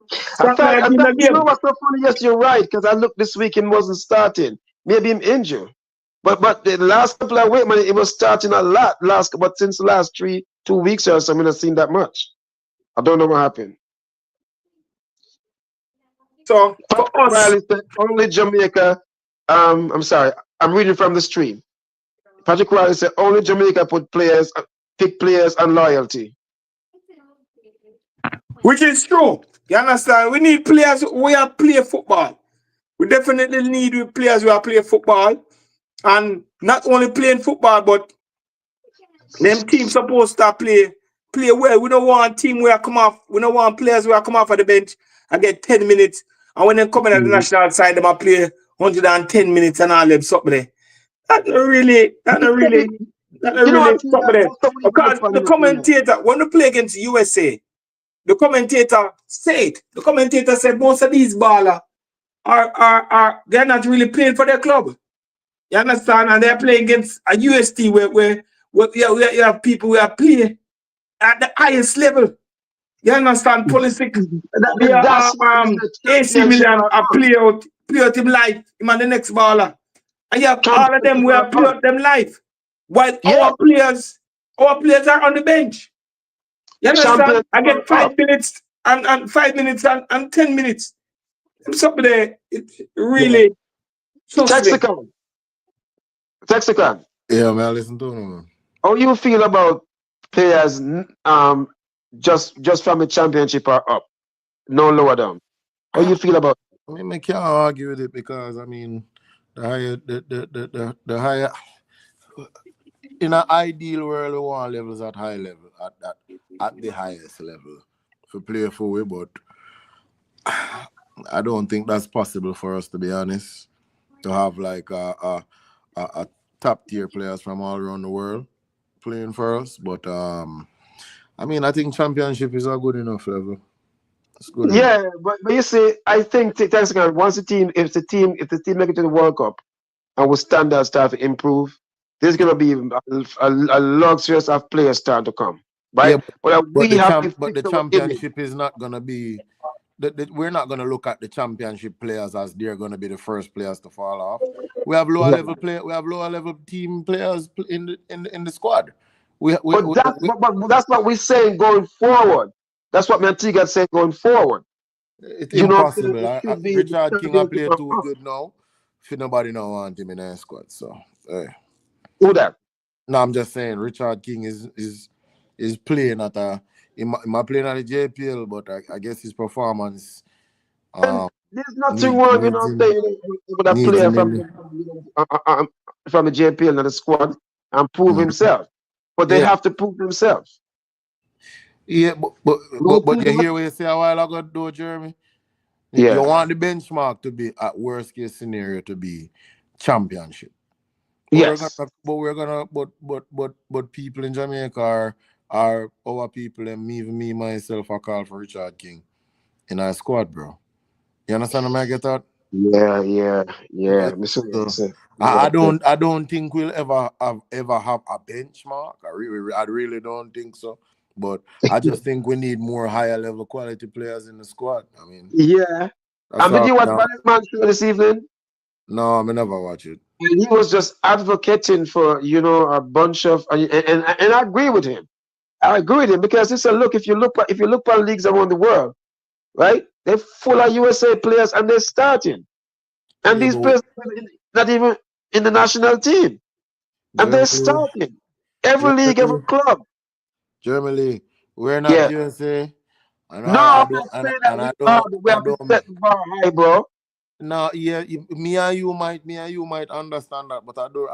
Start like in the You know game. what's so funny? Yes, you're right. Because I looked this weekend wasn't starting. Maybe him injured. But the last couple of weeks, man, it was starting a lot. But since the last 2 weeks or so, I mean, I've seen that much. I don't know what happened. So for Patrick us, Riley said only Jamaica. I'm sorry. I'm reading from the stream. Patrick Riley said only Jamaica pick players and loyalty. which is true. You understand? We need players who are play football. We definitely need players who are play football. And not only playing football, but them teams supposed to play well. We don't want team where come off. We don't want players where come off of the bench and get 10 minutes. And when they come in at the national side, they might play 110 minutes and all them something there. That not You know really what? something there. Also, we need to Because look for the new players. commentator, when we play against USA, the commentator said most of these ballers are they're not really playing for their club. You understand? And they're playing against a UST where you have people who are playing at the highest level. You understand? Politics. They That's are why we said AC championship Milan are are on. play out him life, him and the next baller. And you have all of them Championship we are are play on. out them life. While Yeah. our players are on the bench. You understand? Championship I are get on. 5 minutes and 5 minutes and 10 minutes. Something there, it Yeah. really trust me. Texacan. Yeah, man, listen to him, man. How you feel about players just from the championship or up, no lower down? How you feel about? I mean, I can't argue with it because I mean, the higher in an ideal world, we want levels at high level, at the highest level for play for we, but I don't think that's possible for us, to be honest, to have like a top tier players from all around the world playing for us. But I mean, I think championship is a good enough level. It's good enough. Yeah, but you see, I think thanks again. Once the team make it to the World Cup and with standards start to improve, there's gonna be a luxurious of players start to come, Yeah, right? But but we have to but fix the our image. championship is not gonna be. We're not gonna look at the championship players as they're gonna be the first players to fall off. We have lower Yeah. level play. We have lower level team players in the squad. We, we, But we, that's we but that's what we're saying going forward. That's what Mantiga said going forward. It's You know what I'm saying? impossible. It should be the Richard King I championship play of too us. good now. If nobody now want him in the squad, so Do that. no, I'm just saying Richard King is playing at a he might playing at the JPL, but I guess his performance And um there's nothing need, wrong, needs him saying with a needs player him from in the from the JPL and the squad and prove Mhm. himself. But they Yeah, have to prove themselves. yeah, No but you team, hear what you say a while ago, though, Jeremy. You yeah, want the benchmark to be at worst case scenario to be championship. But we're yes. gonna, but we're gonna, but people in Jamaica are our people, and even me myself, I call for Richard King in our squad, bro. You understand what I get at? Yeah. So Listen, I don't think we'll ever have a benchmark. I really don't think so. But I just think we need more higher level quality players in the squad. I mean, yeah. that's Did all. you watch No, Man's show this evening? no, I never watch it. And he was just advocating for a bunch of and I agree with him. I agree with him because he said, look, if you look at leagues around the world, right? They're full of USA players and they're starting. And Yeah, these but players not even in the national team. And they're Germany, starting. Every league, every Germany, club. Germany, we're not Yeah. USA, and No, I I'm don't, not and, saying that and I we, don't, we I have to don't. set the bar high, bro. No, yeah, me and you might understand that, but I don't.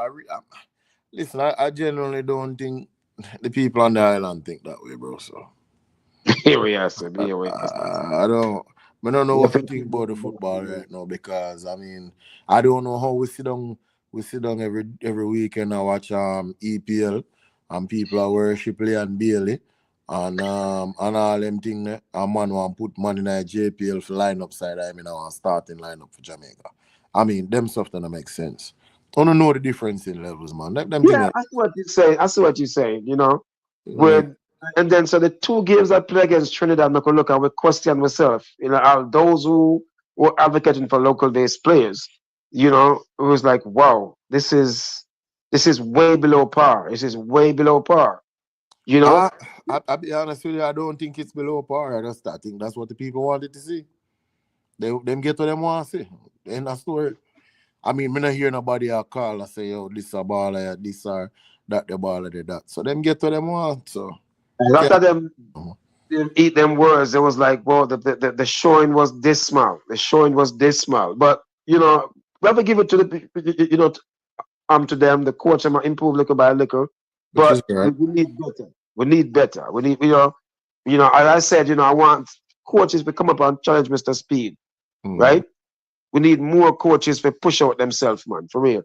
Listen, I genuinely don't think the people on the island think that way, bro. So Here we are, sir. Here we are, sir. I don't know Yeah, what to think about the football right now because I mean I don't know how we sit down every weekend and watch EPL and people are worship and Bailey and all them thing there. A man want put money in a JPL for line up side I mean I want starting lineup for Jamaica. I mean them stuff that make sense. I don't know the difference in levels, man. Like them thing Yeah, I see what you're saying. I see what you're saying, make When and then so the two games I play against Trinidad, I'm look and we question myself, are those who were advocating for local based players, it was like, wow, this is way below par. This is way below par, you know? I, I'll be honest with you, I don't think it's below par. I think that's what the people wanted to see. Them get what them want to see. End of story. I mean, me not hear nobody call and say, yo, this a baller, this or that the baller, that. So them get what them want. So A you lot can't. of them eat them words. It was like, well, the showing was dismal. The showing was dismal. But we have to give it to to them. The coach might improve little by little, Which is but we, correct. we need better. We need better. We need as I said, I want coaches to come up and challenge Mr. Speed, Mm. right? We need more coaches to push out themselves, man, for real.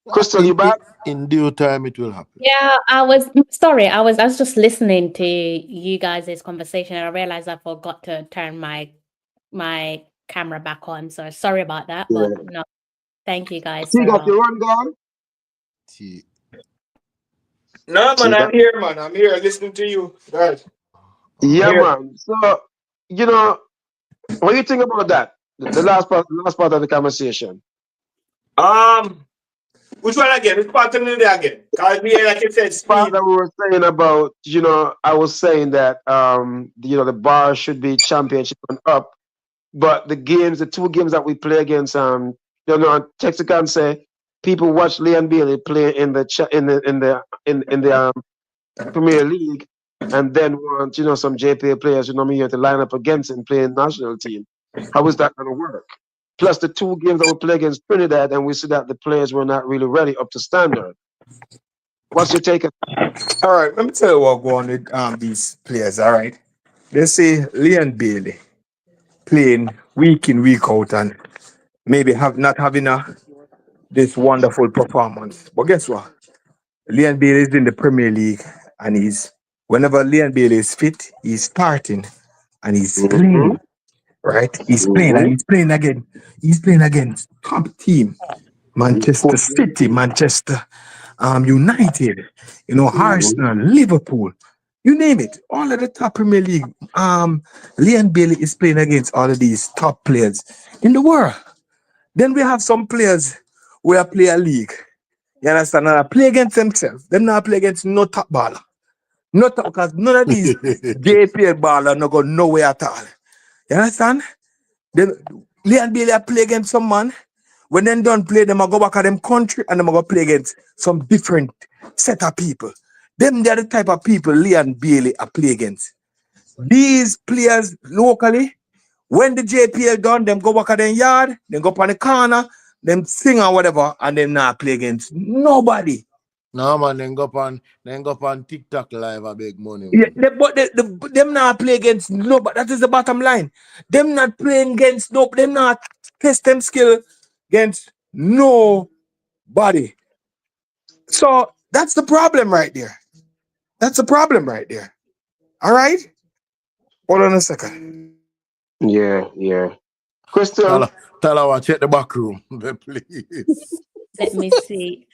Crystal, In, you in, back? in due time, it will happen. Yeah, I was sorry. I was just listening to you guys' conversation and I realized I forgot to turn my camera back on. So sorry about that. Yeah. But no, thank you guys See, so got much. your rundown. See, No, man, See I'm that? here, man. I'm here listening to you. Right. I'm Yeah, here. man. So, you know, what do you think about that? The last part of the conversation. Um, which one again? Which part of the day again? Cause me, like you said, Part speed. that we were saying about, I was saying that the bar should be championship and up, but the 2 games that we play against Texacan say people watch Leon Bailey play in the Premier League and then want some JPA players to line up against him playing national team. How is that going to work? Plus the 2 games that we play against Trinidad, and we see that the players were not really ready up to standard. What's your take? All right, let me tell you what go on with these players. All right, they say Leon Bailey playing week in week out and maybe have not having this wonderful performance. But guess what? Leon Bailey is in the Premier League and he's Whenever Leon Bailey is fit, he's starting and he's Mm-hmm. playing. Right? He's playing and Mm-hmm. he's playing again. He's playing against top team. Manchester Football. City, Manchester United, Mm-hmm. Arsenal, Liverpool, you name it. All of the top Premier League. Leon Bailey is playing against all of these top players in the world. Then we have some players where play a league. You understand? And I play against themselves. Them not play against no top baller. No top, because none of these JPL baller no go nowhere at all. You understand? Then Leon Bailey play against some man. When them done play, them I go back at them country and them I go play against some different set of people. Them they are the type of people Leon Bailey are play against. These players locally, when the JPL done, them go back at them yard, then go up on the corner, them sing or whatever, and them not play against nobody. No man, then go on TikTok live a big money, Yeah, man. them not play against nobody. That is the bottom line. Them not playing against no. Them not test them skill against nobody. So that's the problem right there. That's the problem right there. All right. Hold on a second. Yeah. Crystal. Tell her check the back room, please. Let me see.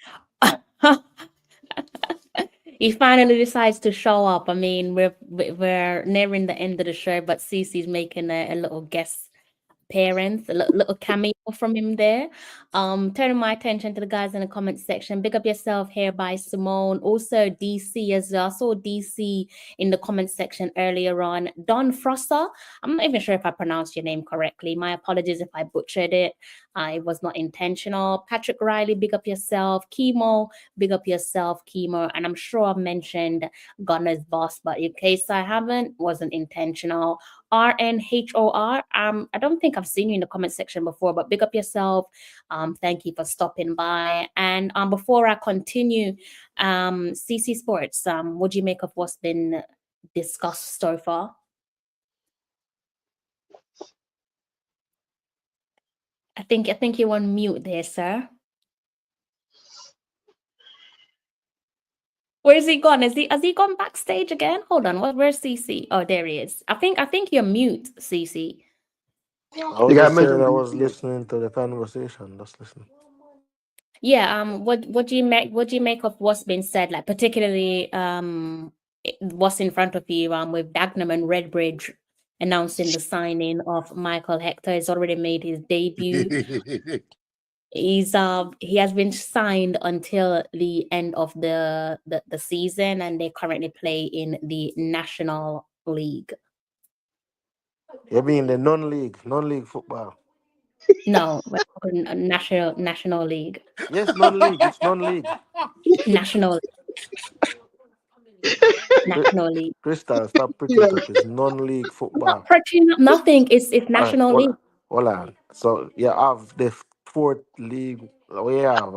He finally decides to show up. I mean, we're nearing the end of the show, but Cece's making a little guest appearance, a little cameo from him there. Turning my attention to the guys in the comment section. Big up yourself here by Simone. Also DC as well. I saw DC in the comment section earlier on. Don Frosser. I'm not even sure if I pronounced your name correctly. My apologies if I butchered it. It was not intentional. Patrick Riley, big up yourself. Chemo, big up yourself, Chemo. And I'm sure I've mentioned Gunner's boss, but in case I haven't, wasn't intentional. RNHOR. I don't think I've seen you in the comment section before, but big up yourself. Thank you for stopping by. And before I continue, CC Sports, what do you make of what's been discussed so far? I think you're on mute there, sir. Where's he gone? Has he gone backstage again? Hold on. Where's CC? Oh, there he is. I think you're mute, CC. I was You got just saying mentioned I was DC. listening to the conversation, just listening. Yeah, what do you make of what's been said, like particularly what's in front of you with Dagenham and Redbridge announcing the signing of Michael Hector. He's already made his debut. He has been signed until the end of the season, and they currently play in the National League. You mean the non-league football? No, we're talking National League. Yes, non-league. It's non-league. National League. Crystal, stop pretty Yeah. it up. It's non-league I'm not football. preaching nothing. It's All right, National League. hold on. So you have the fourth league. We have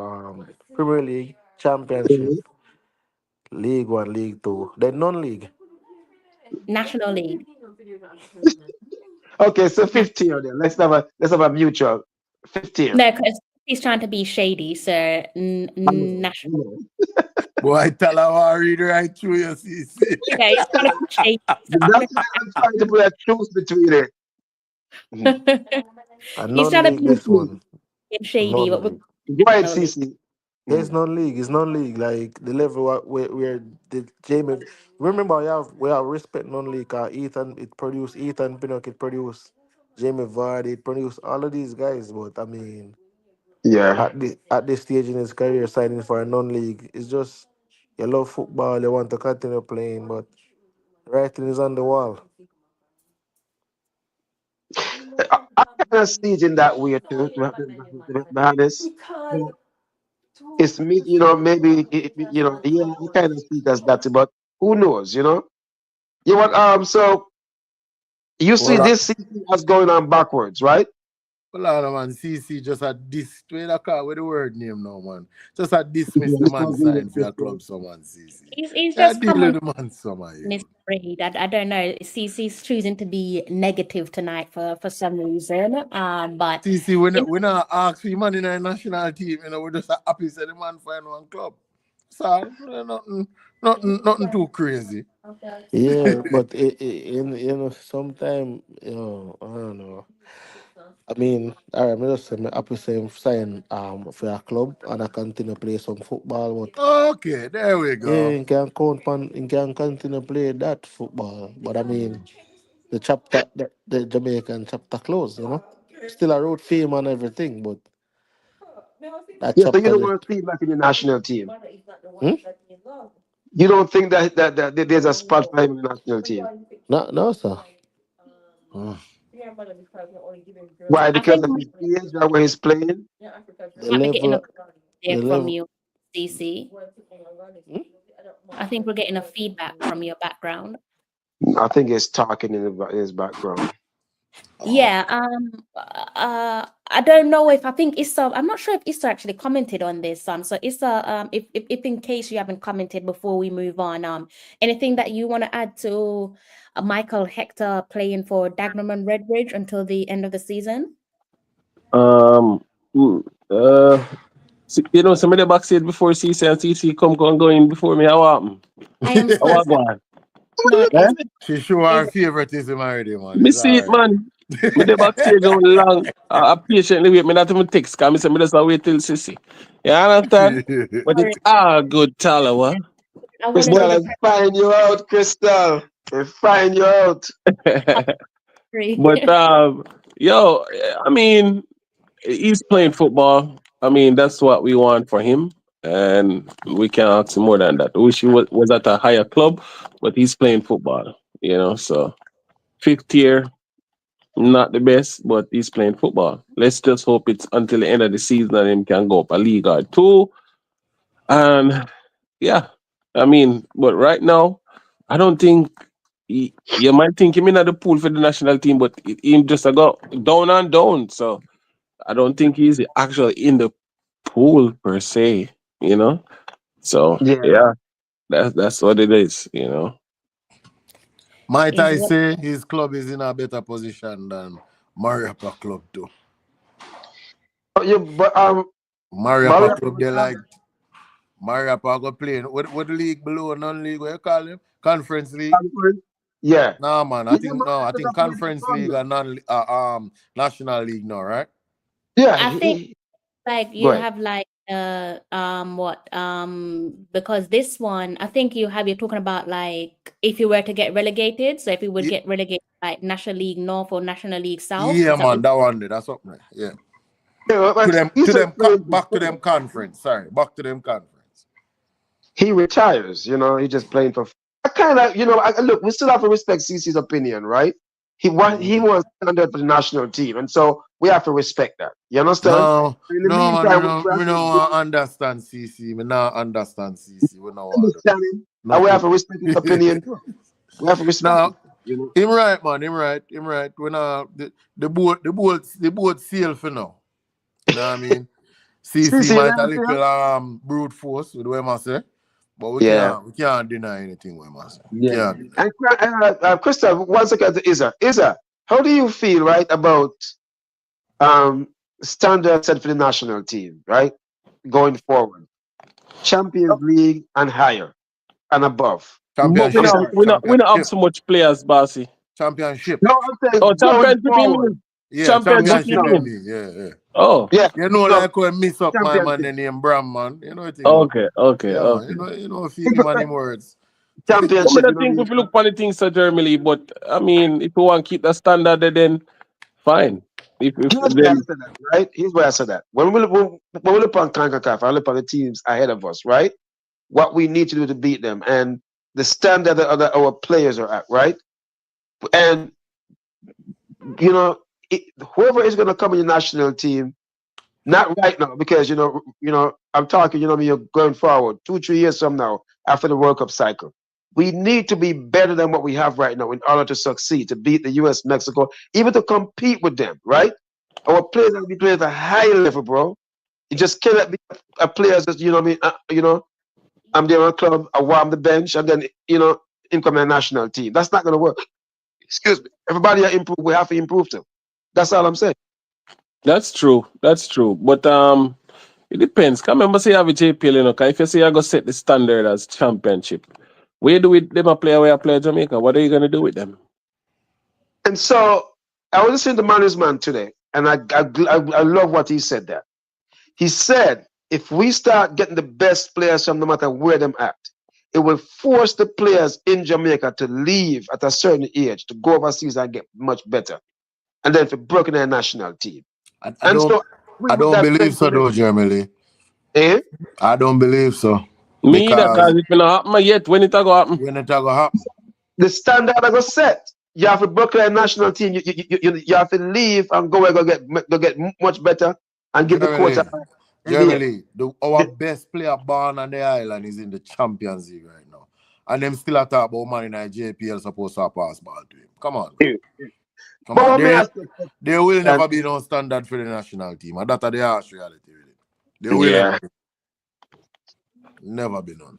Premier League, Championship, Mhm. League One, League Two. Then non-league. National League. Okay, so 15 on there. Let's have a mutual 15. No, because he's trying to be shady. So national. Boy, tell her I read right through your CC. Yeah, he's trying to be shady. That's why I'm trying to put a truth between it. And He's trying to non-league this one. be shady. But Non-league. Go ahead, national league. CC. It's non-league. It's non-league. Like the level where the Jamie. Remember, we have respect non-league. Ethan it produced Ethan Pinnock. It produced Jamie Vardy. It produced all of these guys. But I mean, Yeah. at this stage in his career, signing for a non-league, it's just you love football. You want to continue playing, but writing is on the wall. I kind of see it in that way too, to be honest. But it's me, maybe, yeah, I kind of see it as that, but who knows, You know what? So you see Well, this season as going on backwards, right? well, man, CC just had this. Where the car? Where the word name now, man? Just had dismiss Yeah, the it's man not really sign for your club, someone, CC. He's Yeah, just deal come with on the man, someone. Miss Reid. I don't know. He's choosing to be negative tonight for some reason. But CC, we're not ask for man in our national team. We're just happy to the man find one club. So nothing too crazy. Yeah, but in sometime I don't know. I mean, I remember just say me happy saying sign for a club and I continue play some football. But Okay, there we yeah, go. you can continue play that football. But I mean, the chapter the Jamaican chapter closed. Still a road fame and everything, but that Yeah, so you chapter. don't want to see back in the national team. Hmm? You don't think that there's a spot for him in the national team? No, no, sir. Mm. Why? I Because think of his age or where he's playing? The might be getting a level, there the from level. you, CC. I think we're getting a feedback from your background. I think he's talking in his background. Yeah, I don't know if I think Issa, I'm not sure if Issa actually commented on this. So Issa, if in case you haven't commented before we move on, anything that you want to add to Michael Hector playing for Dagenham and Redbridge until the end of the season? Um, mm, uh, some of the backstage before CC and CC come go in before me. How happen? I am How so I sad. go on? No, Eh? She show is her favoritism already, man. Me It's see it, alright. man. Me the backstage all long. I patiently wait. Me not even text. Cause me say me just a wait till CC. You understand? But sorry. it's all good, Talawa. I want to know Crystal, the I'm find you out, Crystal. I find you out. country. But yo, I mean, he's playing football. I mean, that's what we want for him, and we can't ask him more than that. Wish he was at a higher club, but he's playing football. So fifth year, not the best, but he's playing football. Let's just hope it's until the end of the season and him can go up a league or two. And yeah, I mean, but right now, I don't think you might think him in the pool for the national team, but him just a go down and down. So I don't think he's actually in the pool per se, you know. So Yeah. yeah, that's what it is. Might Is I what say his club is in a better position than Mariapa Club too. Oh, yeah, but Mariapa Mario, Club, they like Mariapa go playing. What the league below, non-league, what you call him? Conference league? yeah. Nah, man. Yeah, I think conference league and national league now, right? Yeah, I think like go you ahead. have like what because this one I think you're talking about like if you were to get relegated, so if you would Ye- get relegated like National League North or National League South, Yeah, is that what man. That one there. That's up there. Yeah. Yeah, To but them, he's to just them, playing for back to fun. them conference. Sorry, back to them conference. He retires, he's just playing for fun. I kind of, look, we still have to respect CC's opinion, right? He Mm. wants to stand up for the national team, and so we have to respect that. You understand? No, In the no, man. meantime, we have Me to no do want understand CC. Me not understand CC. We no want to do understanding, and we have nothing. to respect his opinion too. We have to respect Now, it. him right, man. Him right. We not the boat sail for now. You know what I mean? CC CC, you might a understand? little brute force with what I say, but we Yeah, can't deny anything what I say. We yeah. can't deny. And Krista, once again to Isa. Isa, how do you feel, right, about um standard set for the national team, right, going forward? Champions League and higher and above. But I'm Championship saying, or we not have championship. so much players, bossy. Championship. no, I'm Oh, saying going championship, you forward. mean? Yeah, Championship, you championship No, in mean? me. Yeah. Oh, yeah, You know, no, like when miss up my man championship. the name Bram, man. You know what thing, man. Yeah, man. okay. Feed him on him words. I mean, Championship, I think if you look for the things to Germany, but I mean, if you want to keep the standard, then fine. If Here's why I then said that, right? Here's why I said that. When we look on CONCACAF, I look on the teams ahead of us, right? What we need to do to beat them and the standard that our players are at, right? And you know, whoever is going to come in the national team, not right now, because I'm talking, you're going forward 2-3 years from now after the World Cup cycle. We need to be better than what we have right now in order to succeed, to beat the US, Mexico, even to compete with them, right? Our players have to be playing at a high level, bro. You just cannot be a player that, I'm there on a club, I warm the bench, and then, income the national team. That's not going to work. Excuse me. Everybody improve. We have to improve too. That's all I'm saying. that's true. That's true. But It depends. Come remember, say you have a JPL, you know, 'cause if you say you're going to set the standard as championship, what you do with them a player where you play Jamaica? What are you going to do with them? And so I was listening to Man's Man today, and I love what he said there. He said, if we start getting the best players from no matter where them at, it will force the players in Jamaica to leave at a certain age to go overseas and get much better, and then for broken their national team. I don't believe so, though, Jeremy Lee. Eh? I don't believe so. Me either, because it will not happen yet. When it will happen? When it will happen? The standard I go set. You have to broken their national team. You have to leave and go get much better and give the coach. Jeremy Lee, our best player born on the island is in the Champions League right now. And them still talk about man in the JPL supposed to pass ball to him. Come on. Come on. There will never be no standard for the national team. And that's the harsh reality, really. There will never be. Never be none.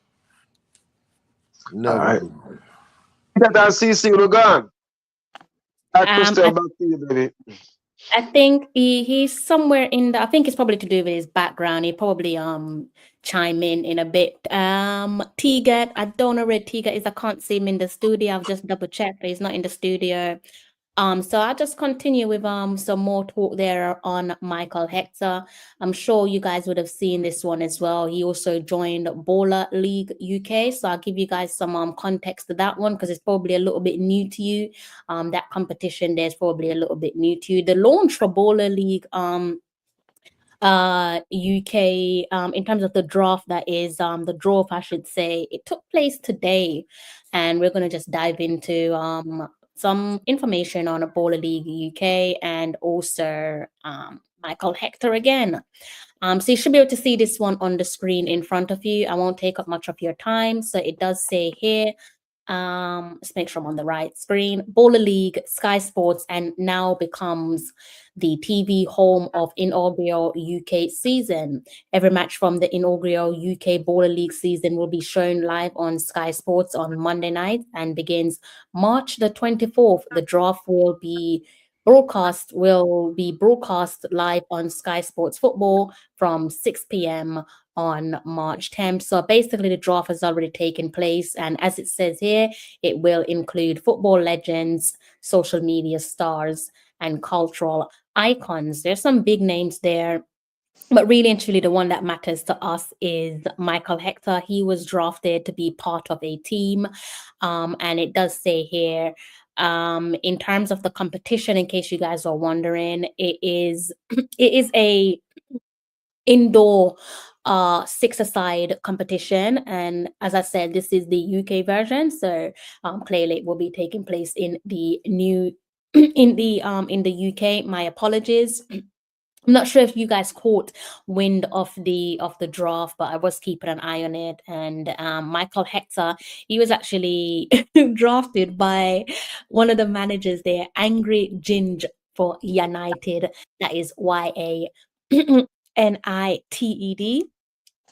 Never be none. That CC will gone. Crystal, back to you, baby. I think he's somewhere in the. I think it's probably to do with his background. He probably chime in a bit. T-Get, I don't know where T-Get is. I can't see him in the studio. I've just double checked, but he's not in the studio. So I'll just continue with some more talk there on Michael Hector. I'm sure you guys would have seen this one as well. He also joined Baller League UK. So I'll give you guys some context to that one because it's probably a little bit new to you. That competition there's probably a little bit new to you. The launch for Baller League UK in terms of the draft, that is the draw, I should say, it took place today, and we're going to just dive into some information on a Baller League UK and also Michael Hector again. So you should be able to see this one on the screen in front of you. I won't take up much of your time. So it does say here, let's make sure I'm on the right screen. Baller League, Sky Sports, and now becomes the TV home of inaugural UK season. Every match from the inaugural UK Baller League season will be shown live on Sky Sports on Monday night and begins March the 24th. The draft will be broadcast live on Sky Sports Football from 6 p.m. on March 10th. So basically the draft has already taken place, and as it says here, it will include football legends, social media stars, and cultural icons. There's some big names there, but really and truly the one that matters to us is Michael Hector. He was drafted to be part of a team, and it does say here, in terms of the competition, in case you guys are wondering, it is a indoor six-a-side competition, and as I said, this is the UK version, so clearly it will be taking place in the new in the UK. My apologies. I'm not sure if you guys caught wind of the draft, but I was keeping an eye on it. And Michael Hector, he was actually drafted by one of the managers there, Angry Ginge for United. That is YANITED.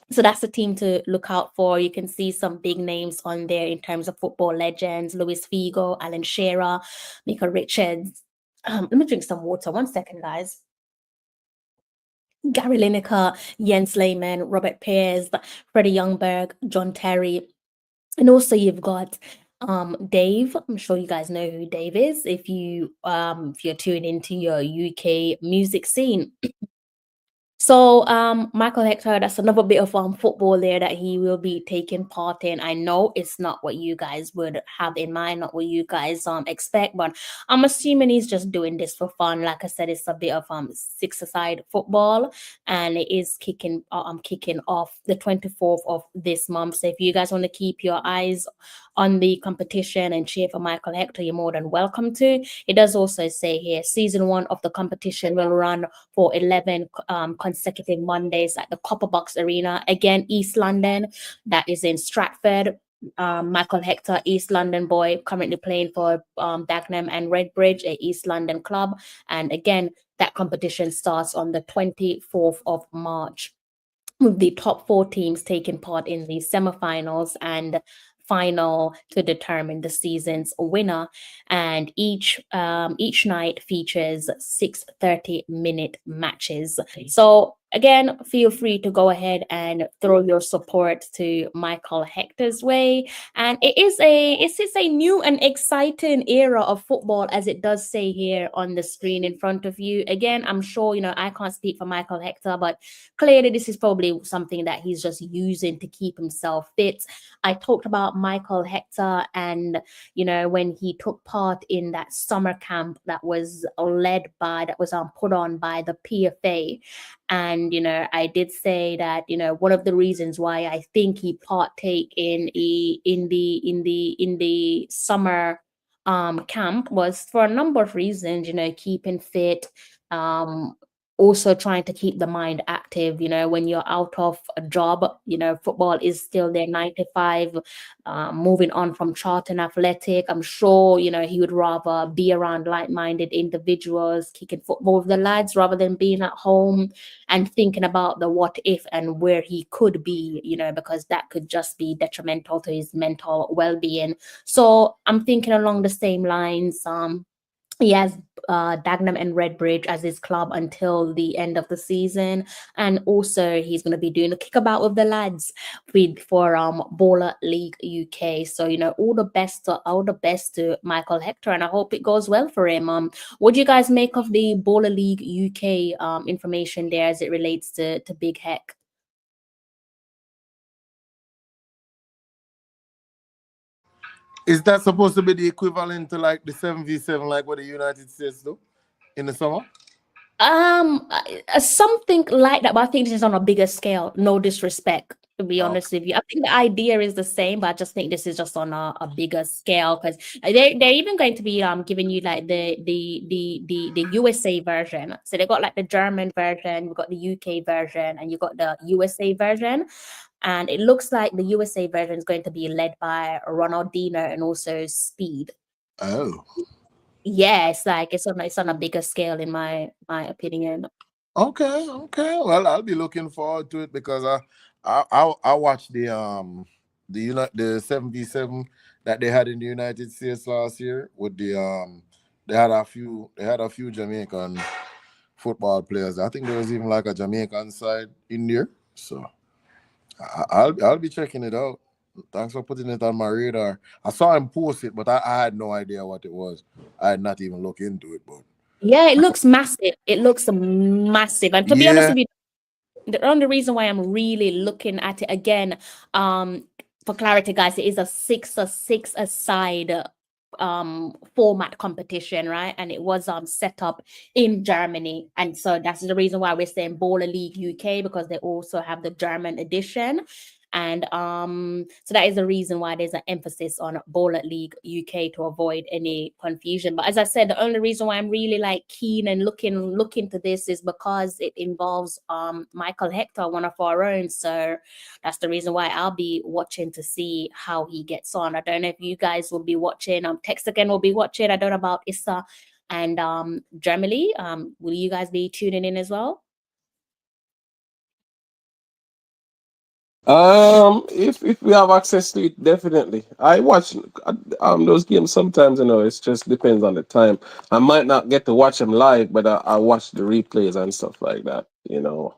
So that's the team to look out for. You can see some big names on there in terms of football legends: Luis Figo, Alan Shearer, Mika Richards. Let me drink some water. 1 second, guys. Gary Lineker, Jens Lehmann, Robert Pears, Freddie Youngberg, John Terry. And also you've got Dave. I'm sure you guys know who Dave is if you're tuned into your UK music scene. So Michael Hector, that's another bit of football there that he will be taking part in. I know it's not what you guys would have in mind, not what you guys expect, but I'm assuming he's just doing this for fun. Like I said, it's a bit of six-a-side football, and it is kicking off the 24th of this month. So if you guys want to keep your eyes on the competition and cheer for Michael Hector, you're more than welcome to. It does also say here, season 1 of the competition will run for 11 consecutive Mondays at the Copper Box Arena. Again, East London, that is in Stratford. Michael Hector, East London boy, currently playing for Dagenham and Redbridge, a East London club. And again, that competition starts on the 24th of March, with the top 4 teams taking part in the semifinals and final to determine the season's winner. And each night features 6 30-minute matches. So again, feel free to go ahead and throw your support to Michael Hector's way. And it is a new and exciting era of football, as it does say here on the screen in front of you. Again, I'm sure, I can't speak for Michael Hector, but clearly this is probably something that he's just using to keep himself fit. I talked about Michael Hector and, when he took part in that summer camp that was put on by the PFA. And I did say that one of the reasons why I think he partake in the summer camp was for a number of reasons, keeping fit, um also trying to keep the mind active. When you're out of a job, football is still there 9 to 5. Moving on from Charlton Athletic, I'm sure he would rather be around like-minded individuals, kicking football with the lads, rather than being at home and thinking about the what if and where he could be, because that could just be detrimental to his mental well-being. So I'm thinking along the same lines. He has Dagenham and Redbridge as his club until the end of the season, and also he's going to be doing a kickabout with the lads for Baller League UK. So all the best to Michael Hector, and I hope it goes well for him. What do you guys make of the Baller League UK information there as it relates to Big Heck? Is that supposed to be the equivalent to like the 7v7, like what the United States do in the summer? Something like that, but I think this is on a bigger scale. No disrespect, to be Okay. honest with you. I think the idea is the same, but I just think this is just on a bigger scale, because they're even going to be giving you like the USA version. So they got like the German version, you've got the UK version, and you got the USA version. And it looks like the USA version is going to be led by Ronaldinho and also Speed. Oh. Yeah, it's on a bigger scale in my opinion. Okay. Well, I'll be looking forward to it because I watched the 7v7 that they had in the United States last year with they had a few Jamaican football players. I think there was even like a Jamaican side in there. So I'll be checking it out. Thanks for putting it on my radar. I saw him post it, but I had no idea what it was. I had not even looked into it, but Yeah, it looks massive. It looks massive. And to be honest yeah. with you, the only reason why I'm really looking at it again, for clarity, guys, it is a six-a-side format competition, right? And it was set up in Germany. And so that's the reason why we're saying Baller League UK, because they also have the German edition. And so that is the reason why there's an emphasis on Baller League UK, to avoid any confusion. But as I said, the only reason why I'm really like keen and looking to this is because it involves Michael Hector, one of our own. So that's the reason why I'll be watching to see how he gets on. I don't know if you guys will be watching. Text again will be watching. I don't know about Issa and Germany. Will you guys be tuning in as well? If we have access to it, definitely. I watch those games sometimes. It just depends on the time. I might not get to watch them live, but I watch the replays and stuff like that. You But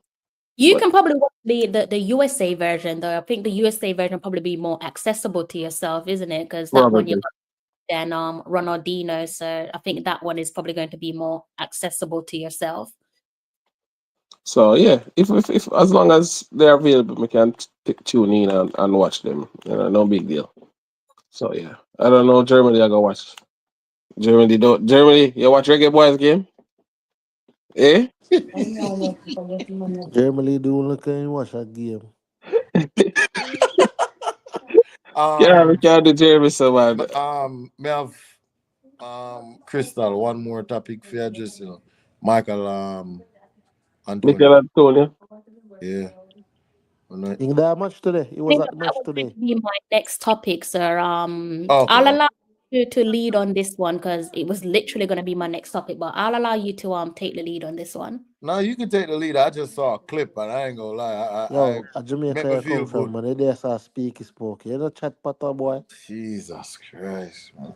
can probably watch the USA version, though. I think the USA version probably be more accessible to yourself, isn't it? Because that one you probably got then Ronaldinho, so I think that one is probably going to be more accessible to yourself. so. Yeah, if as long as they're available, we can tune in and watch them. No big deal. So yeah, I don't know Germany. I go watch Germany. Don't Germany? You watch Reggae Boys game? Eh? Germany do look and watch that game. Yeah, we Um, can't do Jeremy so man. may I have Crystal one more topic for you, just Michael Antonio. Michael Antonio. Yeah. In that match today, he I was think at the that match was going today. to be my next topic, sir. Okay. I'll allow you to lead on this one because it was literally going to be my next topic, but I'll allow you to take the lead on this one. Now you can take the lead. I just saw a clip, and I ain't gonna lie. I Yo, a Jamaica make me you feel come from, good. man. They saw speak, he spoke. You know, chat patter, boy. Jesus Christ, man.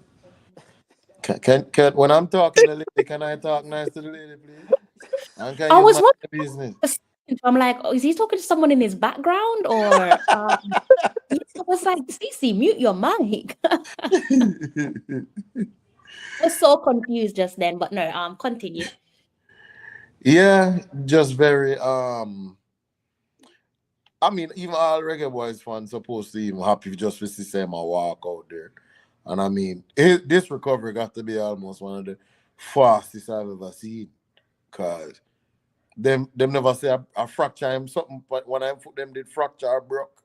Can when I'm talking to the lady, can I talk nice to the lady, please? And can I you was mind wondering the business? I'm like, oh, is he talking to someone in his background or yeah, I was like, Cece, mute your mic. I was so confused just then, but no, continue. Yeah, just very I mean, even all reggae boys fans supposed to even happy just to see Sam walk out there. And I mean, this recovery got to be almost one of the fastest I've ever seen. Cause them never say a fracture him something, but when I put them did fracture or broke.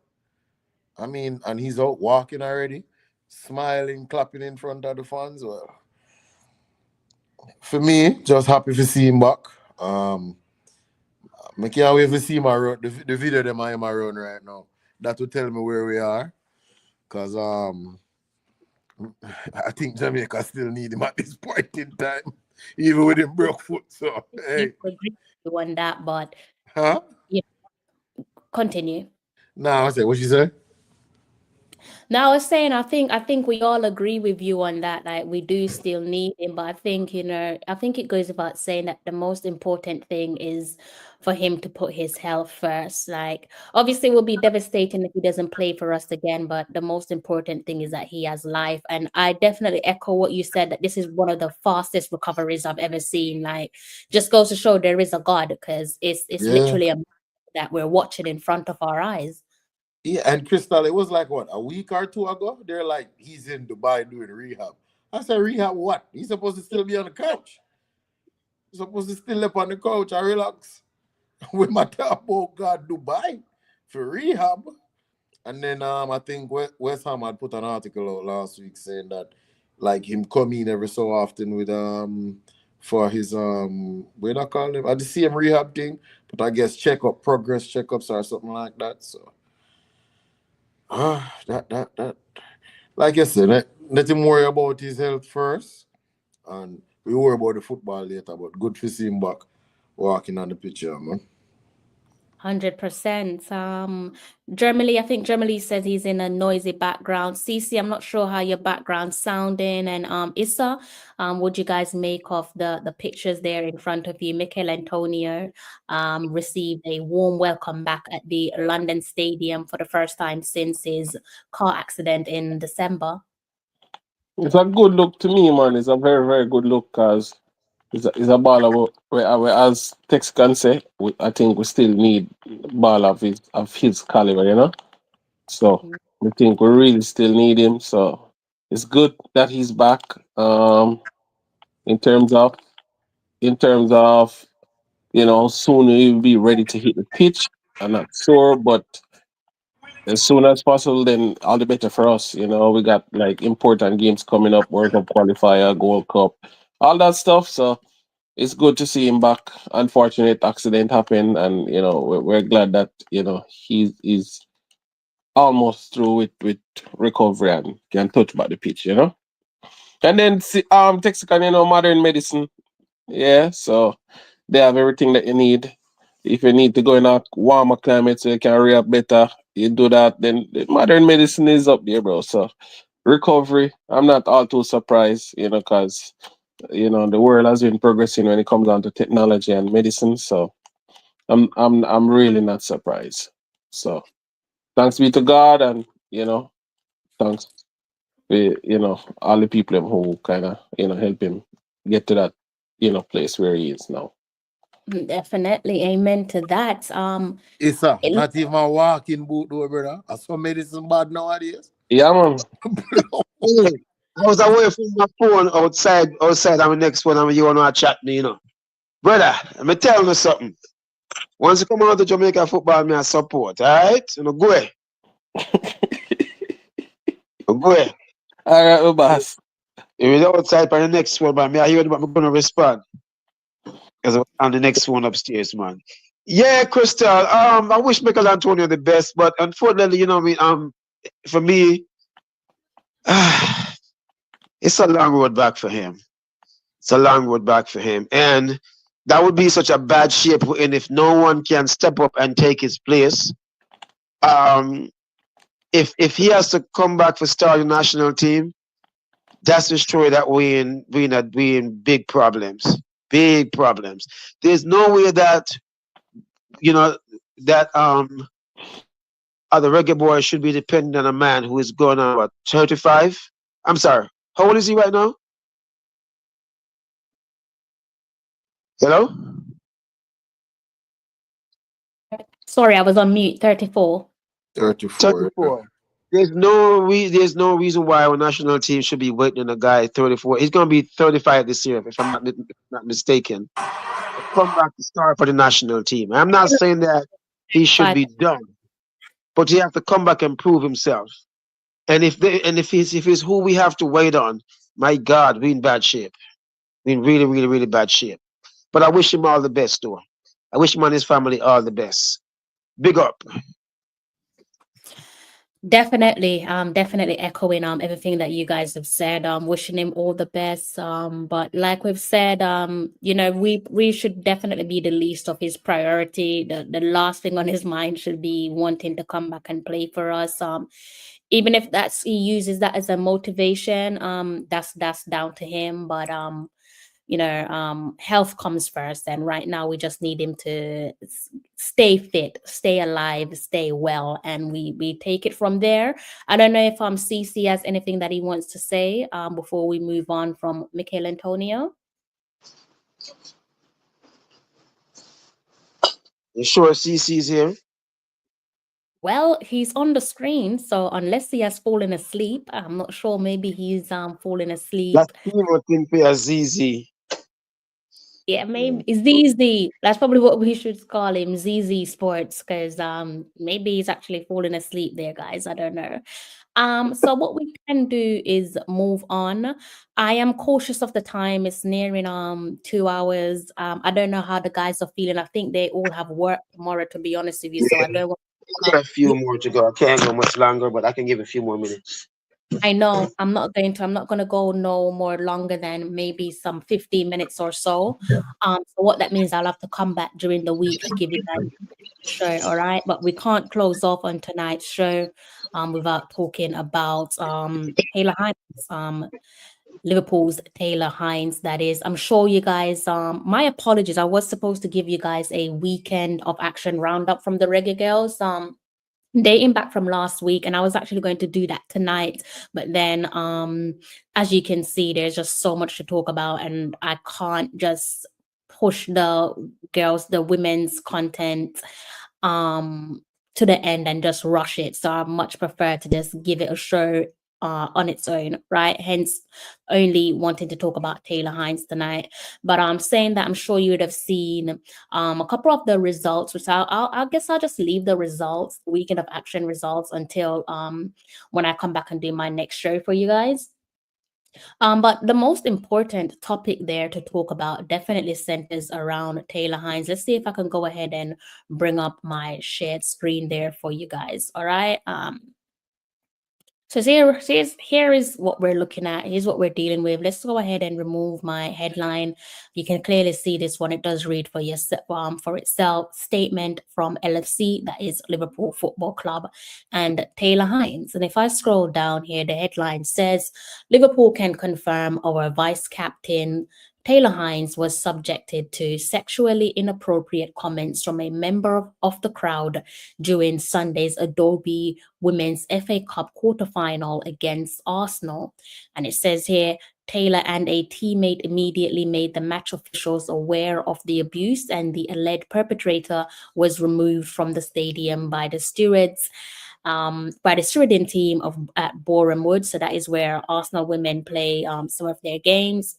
I mean, and he's out walking already, smiling, clapping in front of the fans. Well, for me, just happy to see him back. I can't wait to see the video them I am around right now. That will tell me where we are. Cause I think Jamaica still need him at this point in time, even with him broke foot. So You hey, agree with you on that, but huh? yeah, continue. Nah, I said what you say? Now, I was saying, I think we all agree with you on that. Like, we do still need him, but I think, I think it goes without saying that the most important thing is for him to put his health first. Like, obviously, it will be devastating if he doesn't play for us again, but the most important thing is that he has life. And I definitely echo what you said, that this is one of the fastest recoveries I've ever seen. Like, just goes to show there is a God, because it's Yeah, literally a that we're watching in front of our eyes. yeah. And Crystal, it was like what, a week or two ago. They're like, he's in Dubai doing rehab. I said, rehab what? He's supposed to still be on the couch. He's supposed to still up on the couch and relax. With my top, oh God, Dubai for rehab. And then I think West Ham had put an article out last week saying that like him come in every so often with for his what do I call him? I just see him rehab thing, but I guess progress checkups or something like that. So that like I said, let him worry about his health first, and we worry about the football later. But good to see him back walking on the pitch, yeah, man. 100%. Germany, I think Germany says he's in a noisy background. Cece, I'm not sure how your background's sounding. And Issa, what you guys make of the pictures there in front of you? Mikel Antonio received a warm welcome back at the London Stadium for the first time since his car accident in December. It's a good look to me, man. It's a very, very good look because it's a ball where, as Tex can say, I think we still need ball of his caliber, you know. So I think we really still need him. So it's good that he's back. In terms of in terms of soon he'll be ready to hit the pitch. I'm not sure, but as soon as possible, then all the better for us. We got like important games coming up, World Cup qualifier, Gold Cup, all that stuff. So it's good to see him back. Unfortunate accident happened, and we're glad that he's almost through with recovery and can touch back the pitch. And then Texican, modern medicine. Yeah, so they have everything that you need. If you need to go in a warmer climate so you can rehab better, you do that. Then the modern medicine is up there, bro. So recovery, I'm not all too surprised, because the world has been progressing when it comes down to technology and medicine. So I'm really not surprised. So thanks be to God, and thanks all the people who kind of help him get to that place where he is now. Definitely, amen to that. Issa, not even a walking boot though, brother. I saw medicine bad nowadays. Yeah, man. Hey, I was away from my phone outside. I'm the next one. You want to chat me. Brother, let me tell you something. Once you come out to Jamaica football, me I support, all right? Go ahead. Go ahead. All right, my boss. If you're outside for the next one, man, I hear what I'm going to respond. Because I'm the next one upstairs, man. Yeah, Crystal. I wish Michael Antonio the best, but unfortunately, for me, it's a long road back for him. It's a long road back for him. And that would be such a bad shape and if no one can step up and take his place. If he has to come back for start the national team, that's the story that we in big problems. Big problems. There's no way that you know, that the reggae boy should be dependent on a man who is going on what 35. I'm sorry. How old is he right now? Hello. Sorry, I was on mute. 34. 34. 34. There's no reason why our national team should be waiting on a guy 34. He's gonna be 35 this year, if I'm not mistaken. Come back to start for the national team. I'm not saying that he should Five. be done, but he have to come back and prove himself. And if he's who we have to wait on, my God, we in bad shape. We in really, really, really bad shape. But I wish him all the best, though. I wish him and his family all the best. Big up. Definitely echoing everything that you guys have said. Wishing him all the best. But like we've said, we should definitely be the least of his priority. The last thing on his mind should be wanting to come back and play for us. Even if that's he uses that as a motivation, that's down to him. But health comes first, and right now we just need him to stay fit, stay alive, stay well, and we take it from there. I don't know if CC has anything that he wants to say before we move on from Michael Antonio. You sure CC's here? Well, he's on the screen, so unless he has fallen asleep, I'm not sure. Maybe he's fallen That's asleep. Timo Timpe ZZ. Yeah, maybe ZZ. That's probably what we should call him, ZZ Sports, because maybe he's actually falling asleep there, guys. I don't know. So what we can do is move on. I am cautious of the time. It's nearing 2 hours. I don't know how the guys are feeling. I think they all have work tomorrow, to be honest with you. So I don't want to I got a few more to go. I can't go much longer, but I can give a few more minutes. I know I'm not going to go no more longer than maybe some 15 minutes or so. So what that means, I'll have to come back during the week to give you guys a show, all right? But we can't close off on tonight's show without talking about Taylor Hines, Liverpool's Taylor Hines, that is. I'm sure you guys, my apologies. I was supposed to give you guys a weekend of action roundup from the Reggae Girls. Dating back from last week, and I was actually going to do that tonight, but then as you can see, there's just so much to talk about, and I can't just push the women's content um to the end and just rush it. So I much prefer to just give it a show on its own, right? Hence only wanting to talk about Taylor Hines tonight. But I'm saying that I'm sure you would have seen a couple of the results, which I guess I'll just leave the results, the weekend of action results, until when I come back and do my next show for you guys. But the most important topic there to talk about definitely centers around Taylor Hines. Let's see if I can go ahead and bring up my shared screen there for you guys. All right. So here is what we're looking at. Here's what we're dealing with. Let's go ahead and remove my headline. You can clearly see this one. It does read for itself. Statement from LFC, that is Liverpool Football Club, and Taylor Hines. And if I scroll down here, the headline says, Liverpool can confirm our vice captain Taylor Hines was subjected to sexually inappropriate comments from a member of the crowd during Sunday's Adobe Women's FA Cup quarterfinal against Arsenal. And it says here, Taylor and a teammate immediately made the match officials aware of the abuse, and the alleged perpetrator was removed from the stadium by the stewards. By the stewarding team at Boreham Wood. So that is where Arsenal women play some of their games.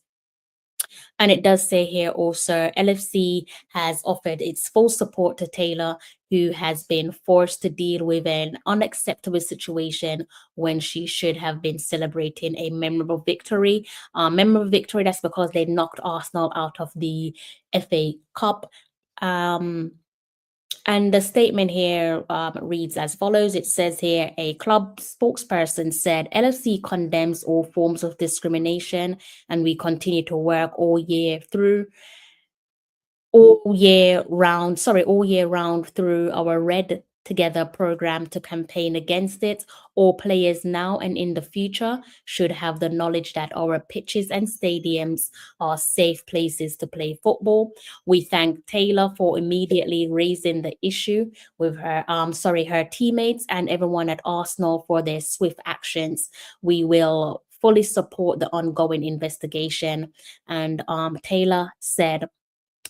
And it does say here also, LFC has offered its full support to Taylor, who has been forced to deal with an unacceptable situation when she should have been celebrating a memorable victory. That's because they knocked Arsenal out of the FA Cup. And the statement here reads as follows. It says here, a club spokesperson said, LFC condemns all forms of discrimination, and we continue to work all year round through our red together program to campaign against it. All players now and in the future should have the knowledge that our pitches and stadiums are safe places to play football. We thank Taylor for immediately raising the issue with her teammates and everyone at Arsenal for their swift actions. We will fully support the ongoing investigation. And Taylor said,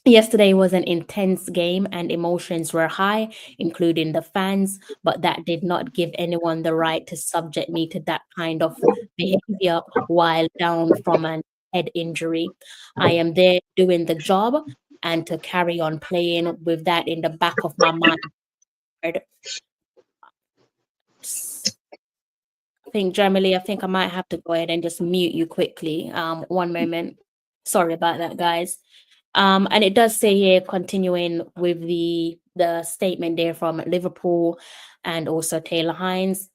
yesterday was an intense game and emotions were high, including the fans, but that did not give anyone the right to subject me to that kind of behavior while down from an head injury. I am there doing the job and to carry on playing with that in the back of my mind. I think, Jeremy, I think I might have to go ahead and just mute you quickly. One moment. Sorry about that, guys. And it does say here, continuing with the statement there from Liverpool and also Taylor Hines.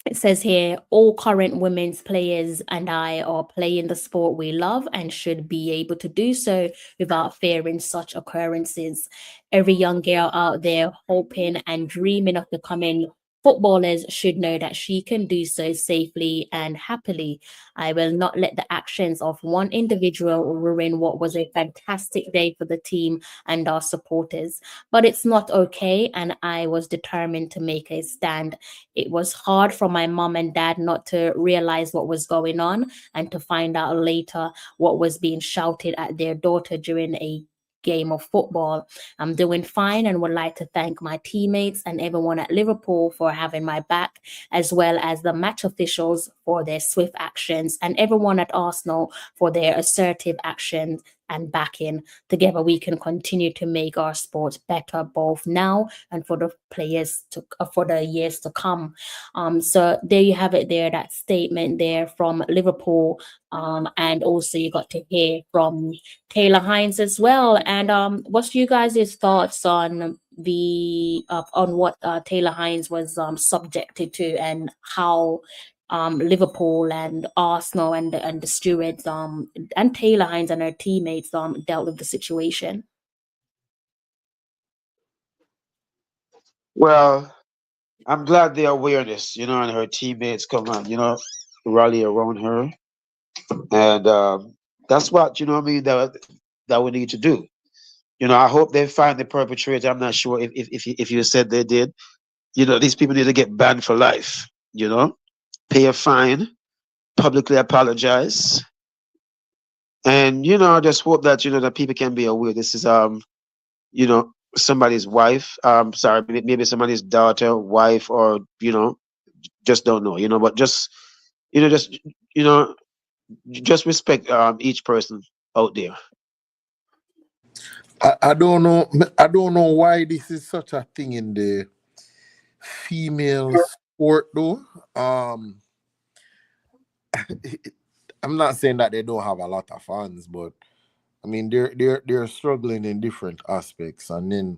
It says here, all current women's players and I are playing the sport we love and should be able to do so without fearing such occurrences. Every young girl out there hoping and dreaming of becoming footballers should know that she can do so safely and happily. I will not let the actions of one individual ruin what was a fantastic day for the team and our supporters. But it's not okay, and I was determined to make a stand. It was hard for my mom and dad not to realize what was going on and to find out later what was being shouted at their daughter during a game of football. I'm doing fine and would like to thank my teammates and everyone at Liverpool for having my back, as well as the match officials for their swift actions and everyone at Arsenal for their assertive actions and backing. Together, we can continue to make our sport better, both now and for the players to for the years to come. So there you have it. There, that statement there from Liverpool, and also you got to hear from Taylor Hines as well. And what's you guys' thoughts on the on what Taylor Hines was subjected to and how Liverpool and Arsenal and the stewards and Taylor Hines and her teammates dealt with the situation? Well, I'm glad the awareness, and her teammates come on, rally around her, and that's what what I mean that we need to do. I hope they find the perpetrator. I'm not sure if you said they did. These people need to get banned for life. Pay a fine, publicly apologize, and I just hope that that people can be aware. This is somebody's wife. Sorry, maybe somebody's daughter, wife, or just don't know. But just just you know just respect each person out there. I don't know. I don't know why this is such a thing in the female sport, though. I'm not saying that they don't have a lot of fans, but I mean they're struggling in different aspects, and then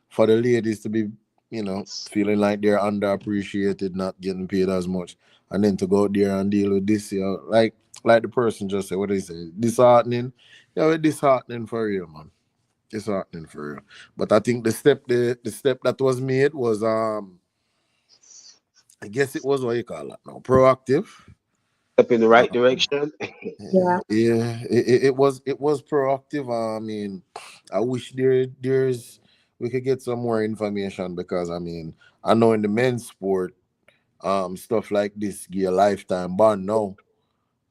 for the ladies to be, feeling like they're underappreciated, not getting paid as much, and then to go out there and deal with this, like the person just said, what they say, disheartening. Yeah, it's disheartening for real, man. Disheartening for real. But I think the step that was made was I guess it was what you call it now, proactive. Step in the right direction. Yeah. Yeah, it was proactive. I mean, I wish there's we could get some more information, because I mean, I know in the men's sport, stuff like this get a lifetime ban now.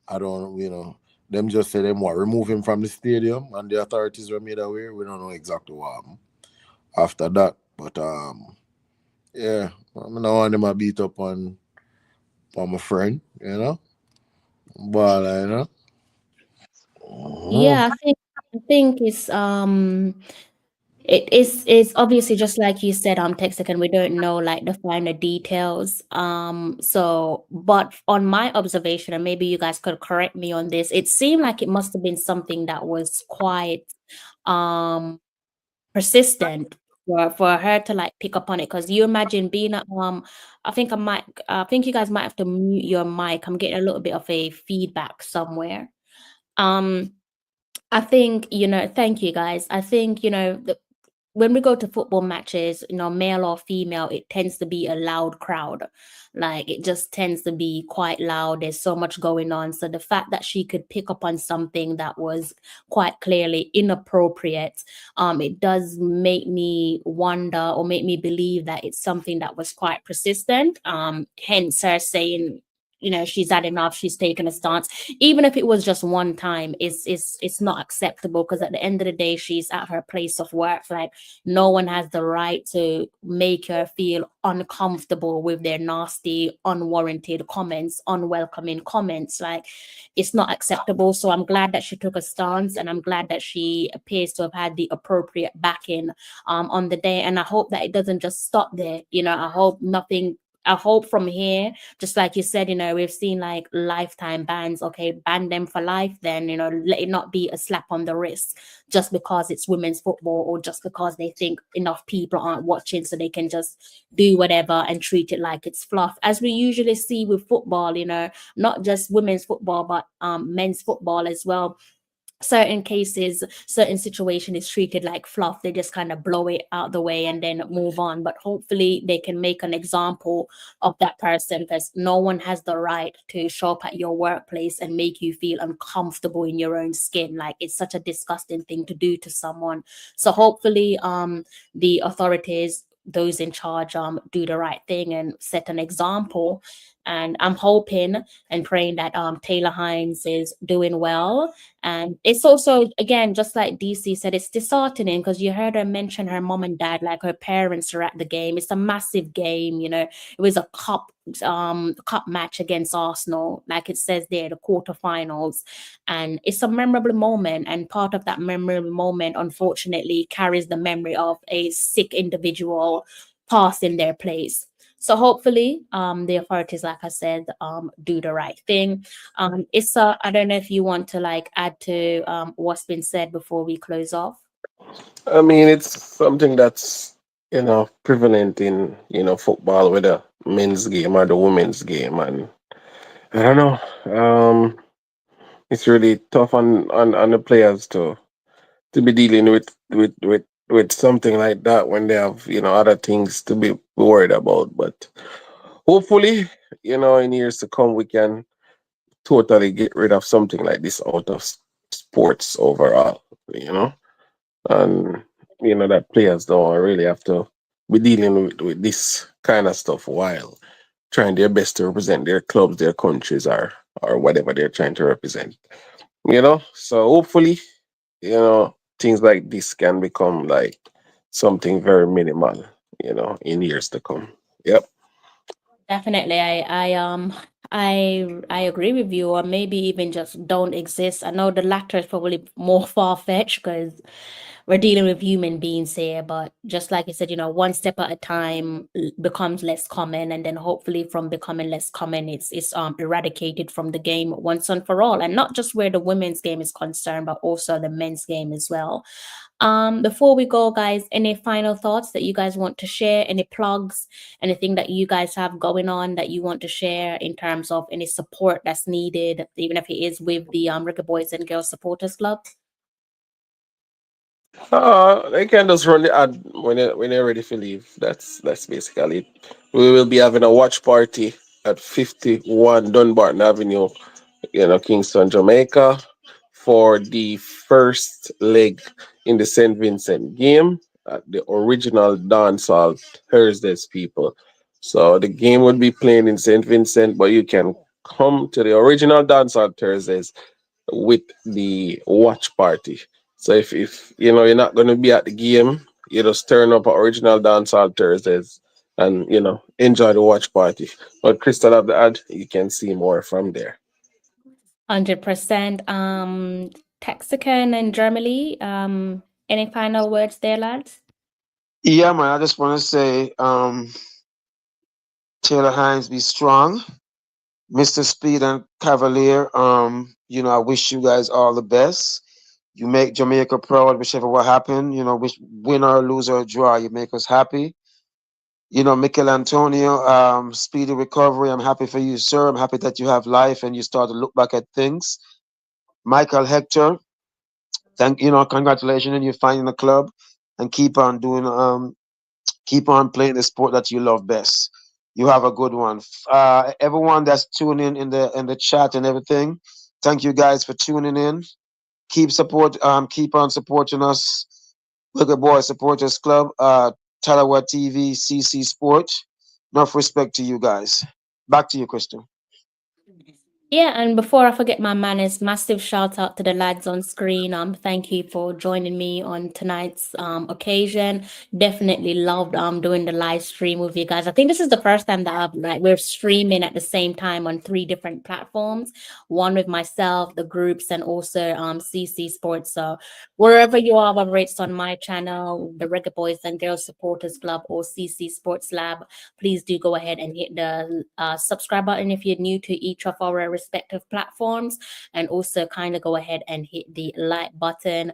I don't, them just say them what, remove him from the stadium, and the authorities were made aware. We don't know exactly what happened after that, but yeah, I mean, I want them to beat up on my friend, but Yeah, I think it's obviously just like you said, Texican, we don't know like the finer details. So but on my observation, and maybe you guys could correct me on this, it seemed like it must have been something that was quite um persistent for her to like pick up on it. Because you imagine being at I think you guys might have to mute your mic. I'm getting a little bit of a feedback somewhere. Um I think, thank you guys. I think, when we go to football matches, male or female, it tends to be a loud crowd. Like it just tends to be quite loud. There's so much going on. So the fact that she could pick up on something that was quite clearly inappropriate, it does make me wonder or make me believe that it's something that was quite persistent. Hence her saying, she's had enough, she's taken a stance. Even if it was just one time, it's not acceptable, because at the end of the day, she's at her place of work. Like, no one has the right to make her feel uncomfortable with their nasty, unwarranted comments, unwelcoming comments. Like, it's not acceptable. So I'm glad that she took a stance, and I'm glad that she appears to have had the appropriate backing on the day. And I hope that it doesn't just stop there. I hope from here, just like you said, we've seen like lifetime bans. Okay, ban them for life, then, let it not be a slap on the wrist just because it's women's football, or just because they think enough people aren't watching, so they can just do whatever and treat it like it's fluff, as we usually see with football, not just women's football, but men's football as well. Certain cases, certain situation is treated like fluff. They just kind of blow it out the way and then move on. But hopefully they can make an example of that person, because no one has the right to show up at your workplace and make you feel uncomfortable in your own skin. Like, it's such a disgusting thing to do to someone. So hopefully the authorities, those in charge, do the right thing and set an example. And I'm hoping and praying that Taylor Hines is doing well. And it's also, again, just like DC said, it's disheartening because you heard her mention her mom and dad, like her parents are at the game. It's a massive game, It was a cup match against Arsenal, like it says there, the quarterfinals. And it's a memorable moment. And part of that memorable moment, unfortunately, carries the memory of a sick individual passing their place. So hopefully, the authorities, like I said, do the right thing. Issa, I don't know if you want to like add to what's been said before we close off. I mean, it's something that's prevalent in football, whether men's game or the women's game, and I don't know. It's really tough on the players to be dealing with something like that when they have other things to be worried about. But hopefully, in years to come, we can totally get rid of something like this out of sports overall. You know, and that players don't really have to be dealing with this kind of stuff while trying their best to represent their clubs, their countries, or whatever they're trying to represent. So hopefully, things like this can become like something very minimal, in years to come. Yep. Definitely, I agree with you, or maybe even just don't exist. I know the latter is probably more far fetched because we're dealing with human beings here, but just like you said, one step at a time becomes less common, and then hopefully from becoming less common, it's eradicated from the game once and for all, and not just where the women's game is concerned, but also the men's game as well. Before we go, guys, any final thoughts that you guys want to share? Any plugs? Anything that you guys have going on that you want to share in terms of any support that's needed, even if it is with the Rigger Boys and Girls Supporters Club? They can just run the ad when they're ready to leave. That's basically it. We will be having a watch party at 51 Dunbarton Avenue, Kingston, Jamaica, for the first leg in the St. Vincent game at the original dancehall Thursdays, people. So the game would be playing in St. Vincent, but you can come to the original dancehall Thursdays with the watch party. So if you're not gonna be at the game, you just turn up at original dancehall Thursdays and enjoy the watch party. But Crystal have the ad, you can see more from there. 100%. Texican and Germany. Any final words there, lads? Yeah, man. I just want to say, Taylor Hines, be strong. Mr. Speed and Cavalier, I wish you guys all the best. You make Jamaica proud, whichever what happened, which win or lose or draw, you make us happy. Michael Antonio, speedy recovery. I'm happy for you, sir. I'm happy that you have life and you start to look back at things. Michael Hector, congratulations on you finding a club. and keep on playing the sport that you love best. You have a good one. Everyone that's tuning in the chat and everything, thank you guys for tuning in. Keep on supporting us. Look at Boy Supporters Club, Talawa TV, CC Sport. Enough respect to you guys. Back to you, Crystal. Yeah, and before I forget my manners, massive shout out to the lads on screen. Thank you for joining me on tonight's occasion. Definitely loved doing the live stream with you guys. I think this is the first time that we're streaming at the same time on 3 different platforms. One with myself, the groups, and also CC Sports. So wherever you are, whether it's on my channel, the Reggae Boys and Girls Supporters Club, or CC Sports Lab, please do go ahead and hit the subscribe button if you're new to each of our respective platforms, and also kind of go ahead and hit the like button.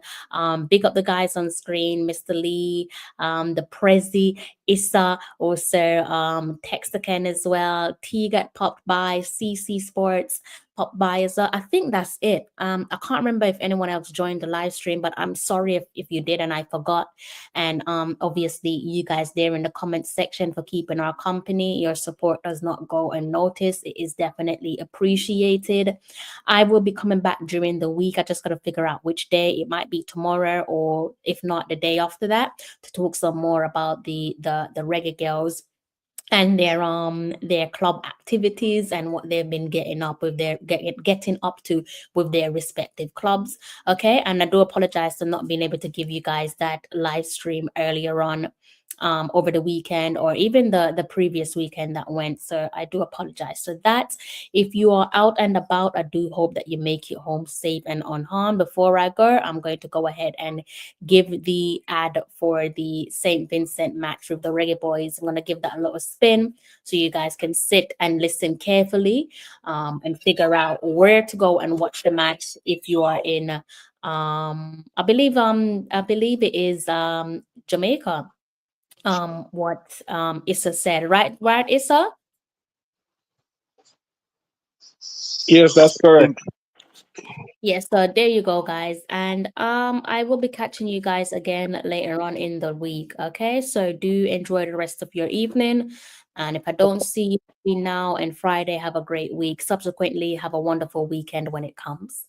Big up the guys on screen, Mr. Lee, the Prezi, Issa, also Texaken as well. T got popped by, CC Sports popped by as well. I think that's it. I can't remember if anyone else joined the live stream, but I'm sorry if you did and I forgot. And obviously you guys there in the comment section for keeping our company. Your support does not go unnoticed. It is definitely appreciated. I will be coming back during the week. I just got to figure out which day. It might be tomorrow, or if not the day after that, to talk some more about the Reggae Girls and their club activities and what they've been getting up with getting up to with their respective clubs. Okay, and I do apologize for not being able to give you guys that live stream earlier on over the weekend, or even the previous weekend that went. So I do apologize for that. If you are out and about, I do hope that you make it home safe and unharmed. Before I go, I'm going to go ahead and give the ad for the St. Vincent match with the Reggae Boys. I'm going to give that a little spin so you guys can sit and listen carefully and figure out where to go and watch the match if you are in I believe it is Jamaica. What Issa said, right, Issa? Yes, that's correct. Yes, so there you go, guys. And I will be catching you guys again later on in the week. Okay, so do enjoy the rest of your evening. And if I don't see you between now and Friday, have a great week. Subsequently, have a wonderful weekend when it comes.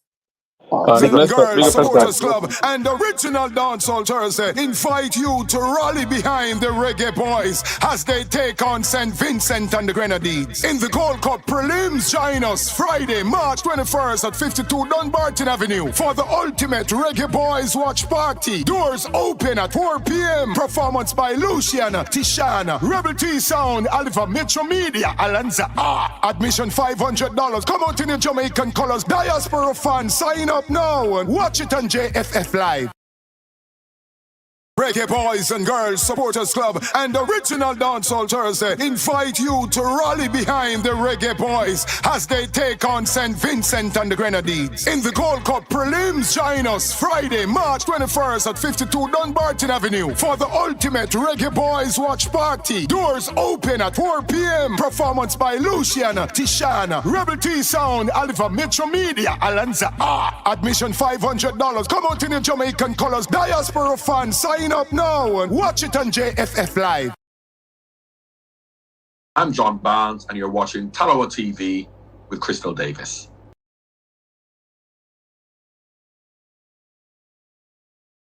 And Girls Supporters Club and Original Dancehall Thursday invite you to rally behind the Reggae Boys as they take on St. Vincent and the Grenadines. In the Gold Cup prelims, join us Friday, March 21st at 52 Dunbarton Avenue for the ultimate Reggae Boys watch party. Doors open at 4 p.m. Performance by Luciana, Tishana, Rebel T Sound, Alpha Metro Media, Alanza R. Admission $500. Come out in your Jamaican colors. Diaspora fans, sign up now and watch it on JFF Live. Reggae Boys and Girls Supporters Club and Original Dancehall Thursday invite you to rally behind the Reggae Boys as they take on St. Vincent and the Grenadines. In the Gold Cup prelims, join us Friday, March 21st at 52 Dunbarton Avenue for the ultimate Reggae Boys watch party. Doors open at 4 p.m. Performance by Luciana, Tishana, Rebel T Sound, Alpha Metro Media, Alanza R. Admission $500. Come out in your Jamaican colors. Diaspora fans, sign up now and watch it on JFF Live. I'm John Barnes, and you're watching Talawa TV with Crystal Davis.